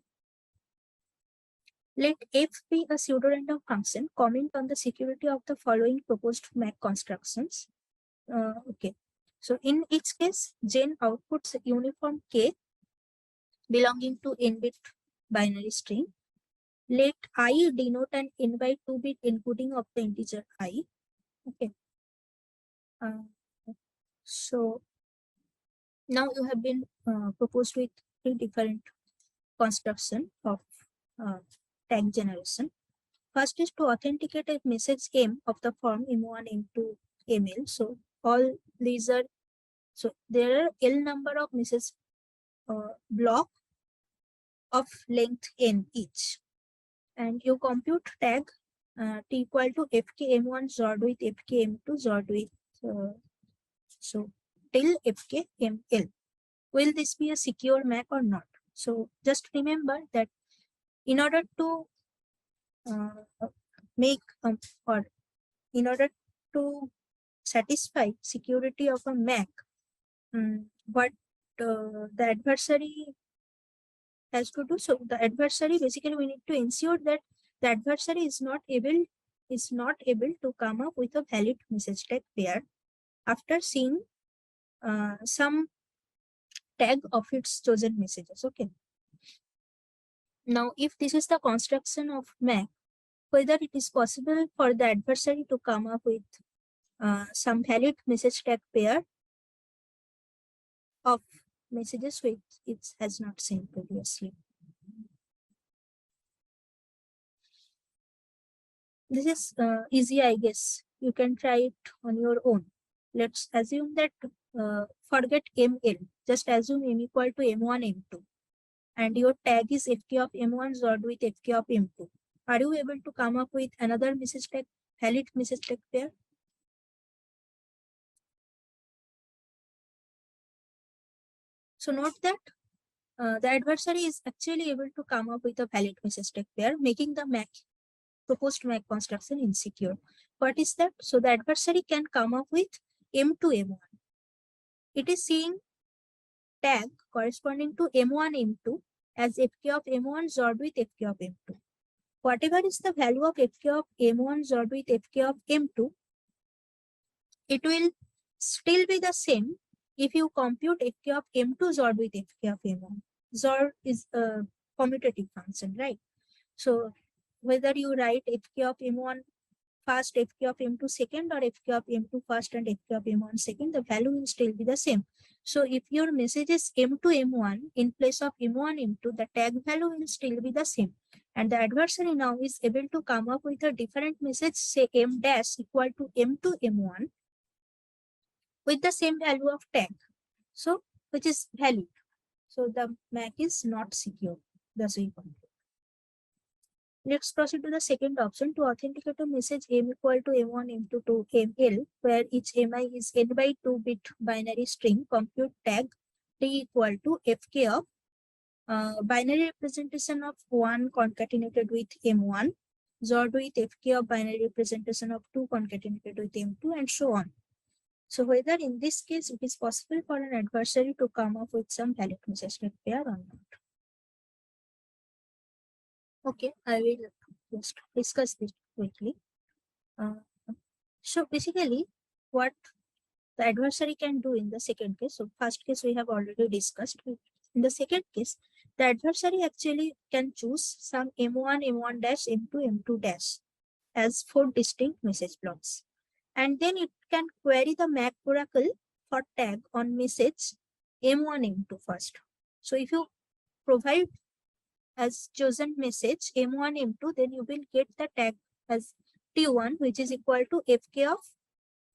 Let f be a pseudo-random function. Comment on the security of the following proposed MAC constructions. Okay. So in each case, gen outputs a uniform k belonging to n-bit binary string. Let I denote an n by 2-bit encoding of the integer I. Okay. So now you have been proposed with 3 different construction of tag generation. First is to authenticate a message M of the form M1, M2, ML. So all these are, so there are L number of message block of length n each. And you compute tag t equal to fkm1 XORed with fkm2 XORed with so till fkml. Will this be a secure MAC or not? So just remember that in order to make or in order to satisfy security of a MAC, what the adversary has to do. So the adversary, basically we need to ensure that the adversary is not able to come up with a valid message tag pair after seeing some tag of its chosen messages. Okay. Now, if this is the construction of MAC, whether it is possible for the adversary to come up with some valid message tag pair of messages which it has not seen previously. This is easy, I guess. You can try it on your own. Let's assume that forget ML. Just assume M equal to M1, M2. And your tag is FK of M1 XORed with FK of M2. Are you able to come up with another message tag, valid message tag pair? So note that the adversary is actually able to come up with a valid message tag pair, making the proposed MAC construction insecure. What is that? So the adversary can come up with M to M1. It is seeing tag corresponding to M1, M2 as Fk of M1 XORed with Fk of M2. Whatever is the value of Fk of M1 XORed with Fk of M2, it will still be the same if you compute Fk of M2 XORed with Fk of M1. XOR is a commutative function, right? So whether you write Fk of M1 first, Fk of M2 second, or Fk of M2 first and Fk of M1 second, the value will still be the same. So if your message is M2 M1 in place of M1 M2, the tag value will still be the same. And the adversary now is able to come up with a different message, say M dash equal to M2 M1 with the same value of tag. So which is valid. So the MAC is not secure. Thus we conclude. Let's proceed to the second option. To authenticate a message M equal to M1, M2 to ML, where each MI is n by 2 bit binary string, compute tag T equal to Fk of binary representation of 1 concatenated with M1, XORed with Fk of binary representation of 2 concatenated with M2, and so on. So whether in this case it is possible for an adversary to come up with some valid message tag pair or not. Okay, I will just discuss this quickly. So basically, what the adversary can do in the second case, so first case we have already discussed. In the second case, the adversary actually can choose some M1, M1 dash, M2, M2 dash as 4 distinct message blocks. And then it can query the MAC oracle for tag on message M1, M2 first. So if you provide as chosen message M1, M2, then you will get the tag as T1, which is equal to Fk of,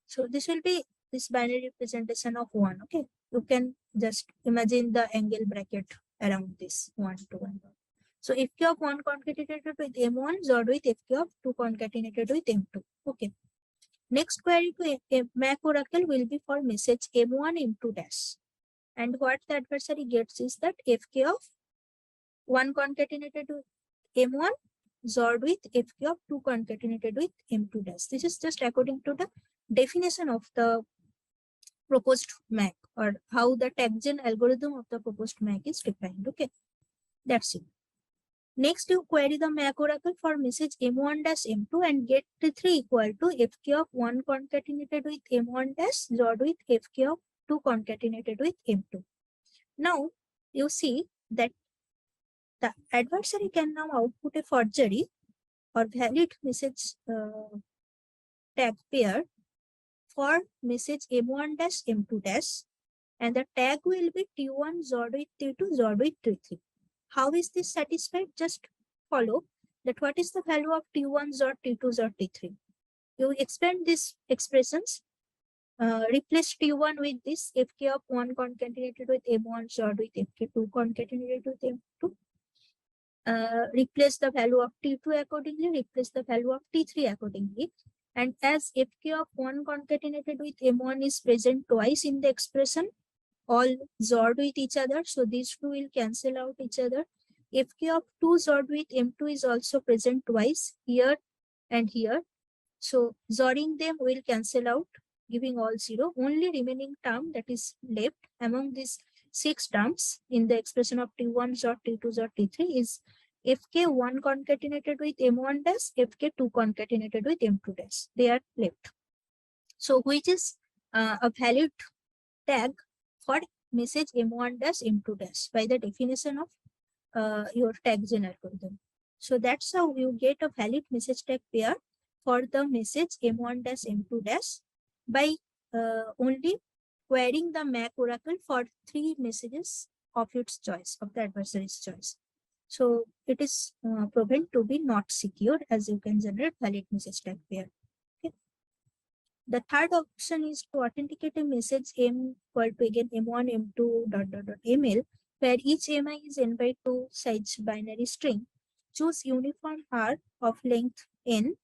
so this will be this binary representation of 1. Okay, you can just imagine the angle bracket around this 1 to 1. So Fk of 1 concatenated with M1 XORed with Fk of 2 concatenated with M2. Okay. Next query to MAC oracle will be for message M1, M2 dash. And what the adversary gets is that Fk of 1 concatenated with M1 XORed with Fk of 2 concatenated with M2 dash. This is just according to the definition of the proposed MAC, or how the tag-gen algorithm of the proposed MAC is defined. Okay, that's it. Next, you query the MAC oracle for message M1 dash M2 and get T3 equal to Fk of 1 concatenated with M1 dash XORed with Fk of 2 concatenated with M2. Now, you see that the adversary can now output a forgery or valid message tag pair for message M1 dash M2 dash, and the tag will be T1 XORed with T2 XORed with T3. How is this satisfied? Just follow that what is the value of T1 XORed, T2 XORed, T3. You expand these expressions, replace T1 with this Fk of 1 concatenated with M1 XORed with Fk2 concatenated with M2. Replace the value of T2 accordingly, replace the value of T3 accordingly. And as Fk of 1 concatenated with M1 is present twice in the expression, all XORed with each other, so these two will cancel out each other. Fk of 2 XORed with M2 is also present twice here and here. So XORing them will cancel out, giving all 0. Only remaining term that is left among these 6 terms in the expression of T1 XOR, T2 XOR, T3 is Fk1 concatenated with M1 dash, Fk2 concatenated with M2 dash. They are left. So which is a valid tag for message M1 dash, M2 dash by the definition of your tag-gen algorithm. So that's how you get a valid message tag pair for the message M1 dash, M2 dash by only querying the MAC oracle for 3 messages of its choice, of the adversary's choice. So it is proven to be not secure, as you can generate valid message tag pair. Okay. The third option is to authenticate a message M equal to again M1, M2 dot dot dot ML, where each MI is n by 2 size binary string. choose uniform R of length n.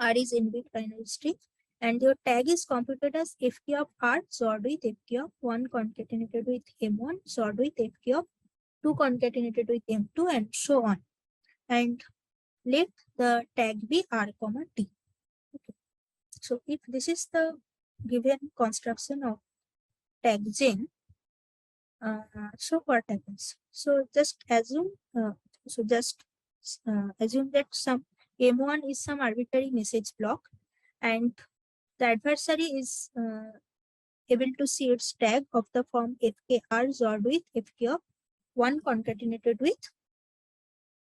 R is n-bit binary string, and your tag is computed as fk of R XORed with fk of 1 concatenated with m1 XORed with fk of 2 concatenated with m2, and so on. And let the tag be R comma T. Okay. So if this is the given construction of tag gen, so what happens? So just assume, assume that some M1 is some arbitrary message block, and the adversary is able to see its tag of the form fkr XORed with fk of 1 concatenated with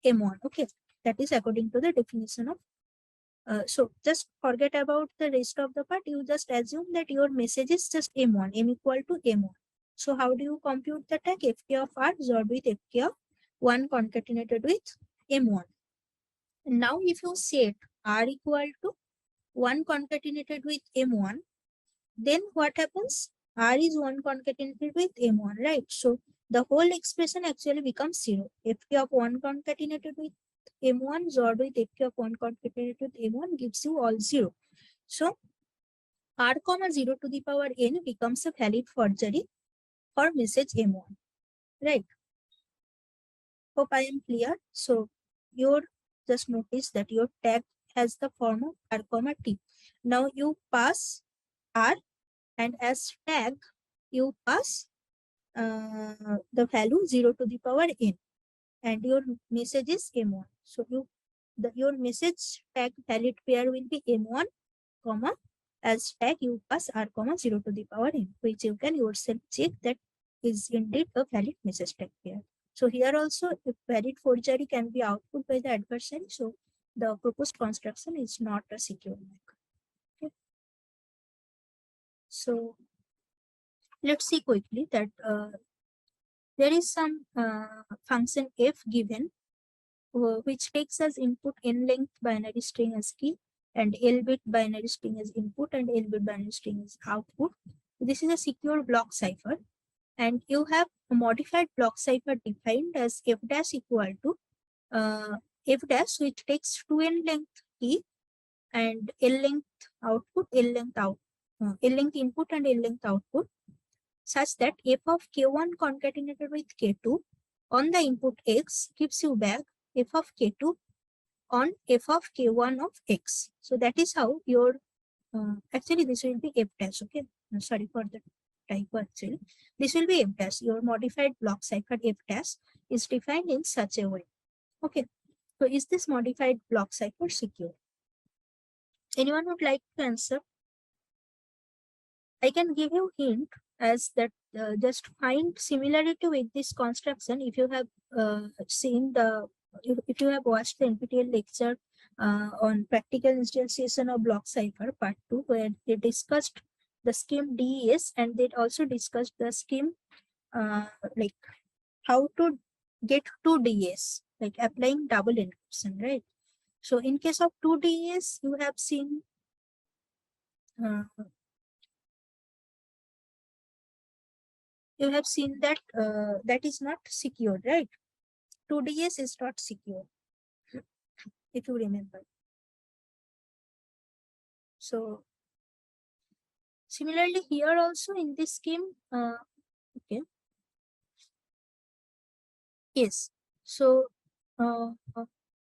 M1. Okay, that is according to the definition of. So just forget about the rest of the part. You just assume that your message is just M1, M equal to M1. So how do you compute the tag fk of R XORed with fk of 1 concatenated with M1? Now if you set R equal to 1 concatenated with M1, then what happens? R is 1 concatenated with M1, right? So the whole expression actually becomes 0. fk of 1 concatenated with M1 XORed with fk of 1 concatenated with M1 gives you all 0. So R comma 0 to the power n becomes a valid forgery for message M1, right? Hope I am clear. So your just notice that your tag has the form of R comma T. Now you pass R, and as tag you pass the value 0 to the power n, and your message is M1. So your message tag valid pair will be M1, comma, as tag you pass R comma 0 to the power n, which you can yourself check that is indeed a valid message tag pair. So here also, if valid forgery can be output by the adversary, so the proposed construction is not a secure MAC. Okay. So let's see quickly that there is some function f given, which takes as input n length binary string as key, and L bit binary string as input, and L bit binary string as output. This is a secure block cipher, and you have a modified block cipher defined as f dash equal to f dash, which takes 2n length key and L length output, L length input and L length output, such that f of k1 concatenated with k2 on the input x gives you back f of k2 on f of k1 of x. So that is how your actually this will be f dash. Okay, sorry for the typo. Actually this will be f dash. Your modified block cipher f dash is defined in such a way. Okay, so is this modified block cipher secure? Anyone would like to answer? I can give you hint as that just find similarity with this construction. If you have seen the, if you have watched the NPTEL lecture on practical instantiation of block cipher part 2, where they discussed the scheme DES, and they also discussed the scheme like how to get 2 DES, like applying double encryption, right? So in case of 2 DES, you have seen that that is not secure, right? 2DS is not secure, if you remember. So similarly here also in this scheme, okay, yes. So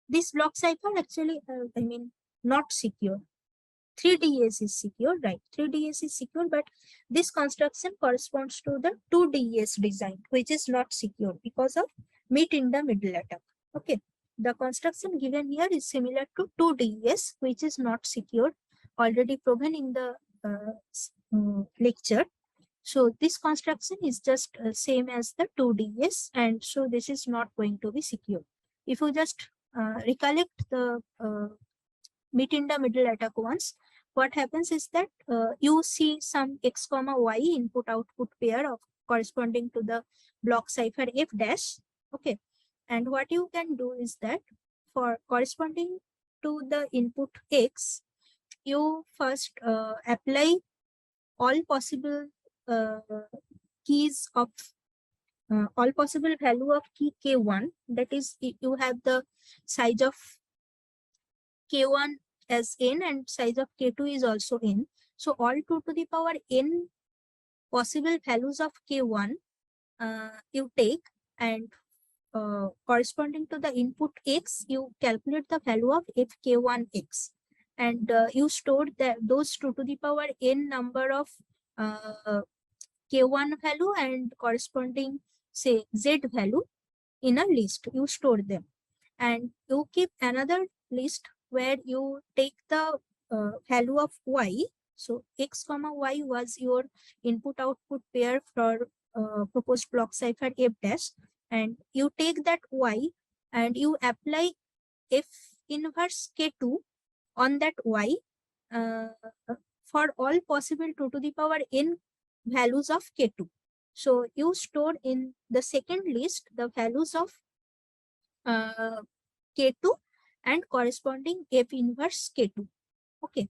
this block cipher actually, I mean, not secure. 3DS is secure, right? 3DS is secure, but this construction corresponds to the 2DS design, which is not secure because of meet in the middle attack. Okay, the construction given here is similar to 2DS, which is not secure, already proven in the lecture. So this construction is just same as the 2DS, and so this is not going to be secure. If you just recollect the meet in the middle attack once, what happens is that you see some x comma y input output pair of corresponding to the block cipher f dash. Okay, and what you can do is that for corresponding to the input x, you first apply all possible keys of all possible value of key K1, that is, you have the size of K1 as n and size of K2 is also n. So all 2 to the power n possible values of K1 you take, and corresponding to the input x, you calculate the value of fk1x, and you store those 2 to the power n number of k1 value and corresponding, say, z value in a list. You store them, and you keep another list where you take the value of y. So x comma y was your input output pair for proposed block cipher f dash, and you take that y and you apply f inverse k2 on that y uh, for all possible 2 to the power n values of k2. So you store in the second list the values of k2 and corresponding f inverse k2. Okay,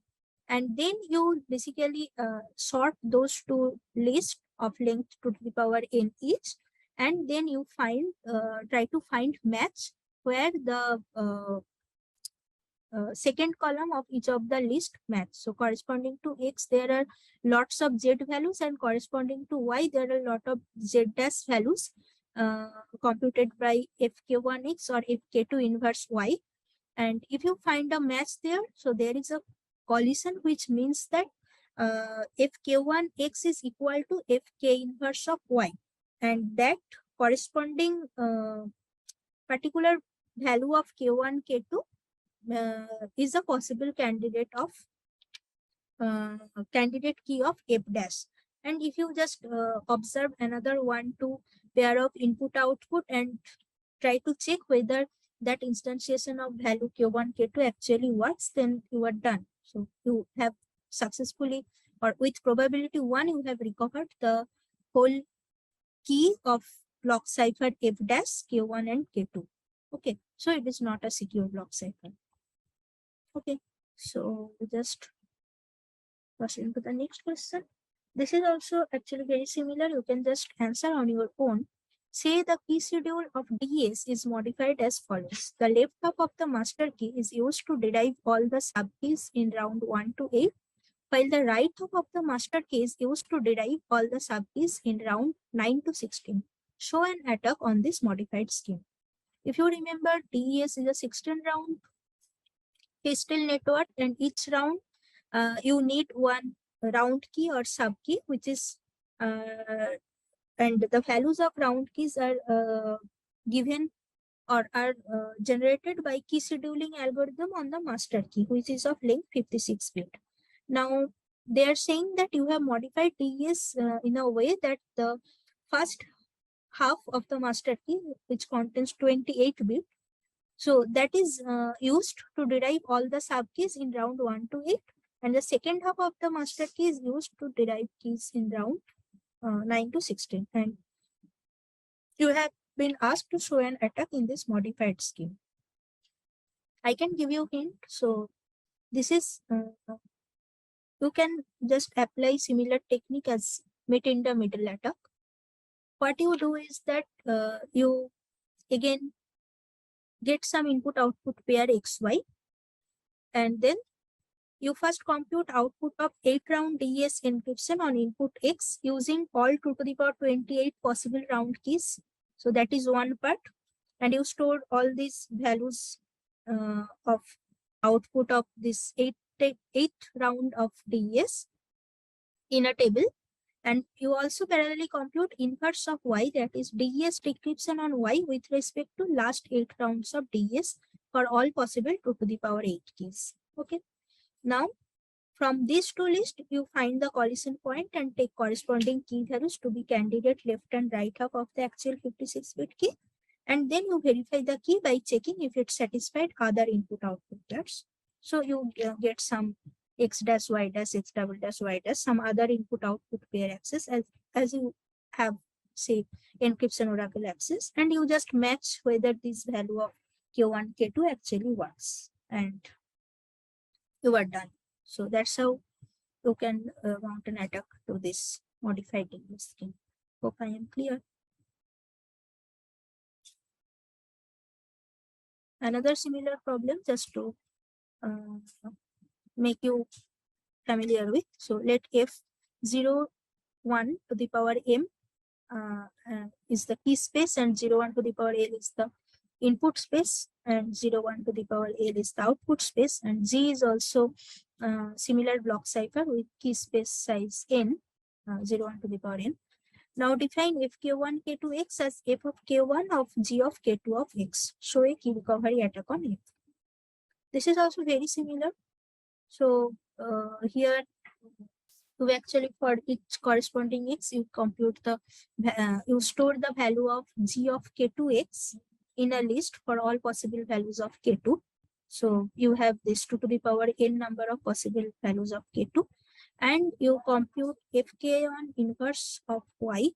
and then you basically sort those two lists of length 2 to the power n each, and then you try to find match where the second column of each of the list match. So corresponding to x, there are lots of z values, and corresponding to y, there are a lot of z dash values computed by fk1x or fk2 inverse y. And if you find a match there, so there is a collision, which means that fk1x is equal to fk inverse of y, and that corresponding particular value of k1 k2 is a possible candidate of candidate key of f dash. And if you just observe another 1-2 pair of input output and try to check whether that instantiation of value k1 k2 actually works, then you are done. So you have successfully, or with probability 1, you have recovered the whole key of block cipher f dash k1 and k2. Okay, so it is not a secure block cipher. Okay, so we just proceed to the next question. This is also actually very similar. You can just answer on your own. Say the key schedule of DS is modified as follows. The left half of the master key is used to derive all the subkeys in round 1 to 8, while the right half of the master key is used to derive all the subkeys in round 9 to 16. Show an attack on this modified scheme. If you remember, DES is a 16-round pastel network, and each round you need one round key or sub key, which is and the values of round keys are given or are generated by key scheduling algorithm on the master key, which is of length 56 bit. Now they are saying that you have modified DES in a way that the first half of the master key, which contains 28 bit, so that is used to derive all the subkeys in round 1 to 8, and the second half of the master key is used to derive keys in round 9 to 16. And you have been asked to show an attack in this modified scheme. I can give you a hint. So this is, you can just apply similar technique as meet in the middle attack. What you do is that you again get some input output pair xy, and then you first compute output of 8 round DES encryption on input X using all 2 to the power 28 possible round keys. So that is one part. And you store all these values of output of this 8 round of DES in a table. And you also parallelly compute inverse of Y, that is DES decryption on Y with respect to last 8 rounds of DES for all possible 2 to the power 8 keys. Okay. Now, from these two lists, you find the collision point and take corresponding key values to be candidate left and right half of the actual 56-bit key. And then you verify the key by checking if it satisfied other input-output pairs. So you get some x dash y dash x double dash y dash, some other input-output pair access as you have, say, encryption oracle access, and you just match whether this value of k1, k2 actually works, and you are done. So that's how you can mount an attack to this modified scheme. Hope I am clear. Another similar problem, just to make you familiar with. So let f0 1 to the power m is the key space, and 0 1 to the power l is the input space, and 0 1 to the power l is the output space, and G is also similar block cipher with key space size n, 0 1 to the power n. Now define fk1 k2x as f of k1 of g of k2 of x. Show a key recovery attack on f. This is also very similar. So here you actually, for each corresponding x, you compute the you store the value of g of k2x in a list for all possible values of k2. So you have this 2 to the power n number of possible values of k2, and you compute fk1 inverse of y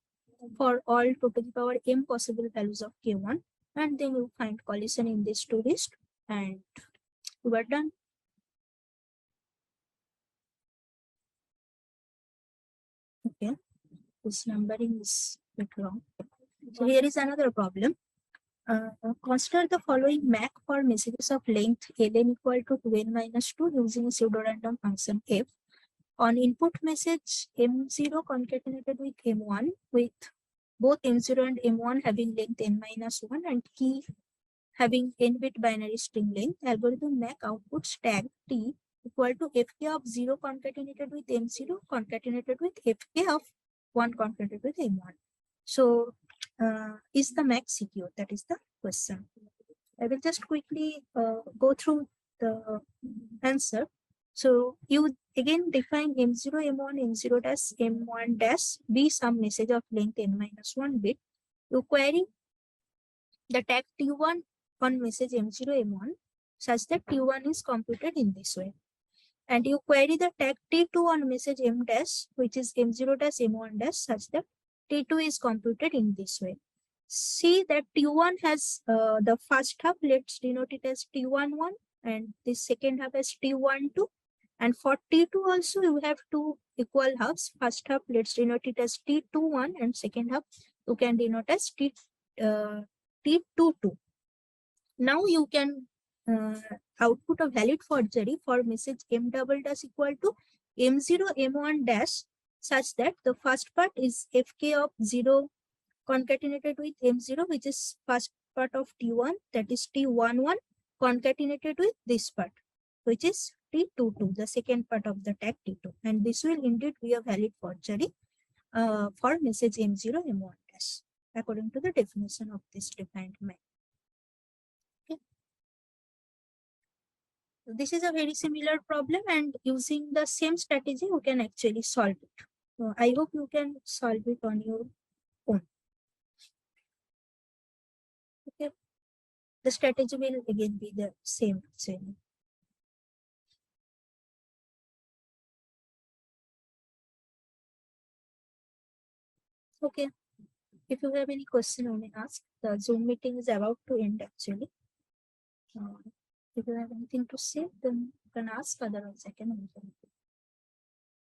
for all 2 to the power m possible values of k1, and then you find collision in this two list, and you are done. Okay, this numbering is a bit wrong. So here is another problem. Consider the following MAC for messages of length ln equal to 2n minus 2 using a pseudo-random function f. On input message m0 concatenated with m1, with both m0 and m1 having length n minus 1 and key having n-bit binary string length, algorithm MAC outputs tag t equal to fk of 0 concatenated with m0 concatenated with fk of 1 concatenated with m1. So is the MAC secure? That is the question. I will just quickly go through the answer. So you again define m0, m1, m0 dash, m1 dash be some message of length n minus 1 bit. You query the tag t1 on message m0, m1 such that t1 is computed in this way. And you query the tag t2 on message m dash, which is m0 dash, m1 dash, such that t2 is computed in this way. See that t1 has the first half, let's denote it as t11, and the second half as t12. And for t2 also you have two equal halves. First half, let's denote it as t21, and second half you can denote as t22. Now you can output a valid forgery for message m double dash equal to m0 m1 dash, such that the first part is fk of 0 concatenated with m0, which is first part of t1, that is t11, concatenated with this part, which is t22, the second part of the tag t2, and this will indeed be a valid forgery for message m0 m1 dash according to the definition of this defined MAC. Okay. So this is a very similar problem, and using the same strategy you can actually solve it. So I hope you can solve it on your own. Okay. The strategy will again be the same. Okay. If you have any question, you may ask. The Zoom meeting is about to end actually. If you have anything to say, then you can ask. Otherwise, I can answer.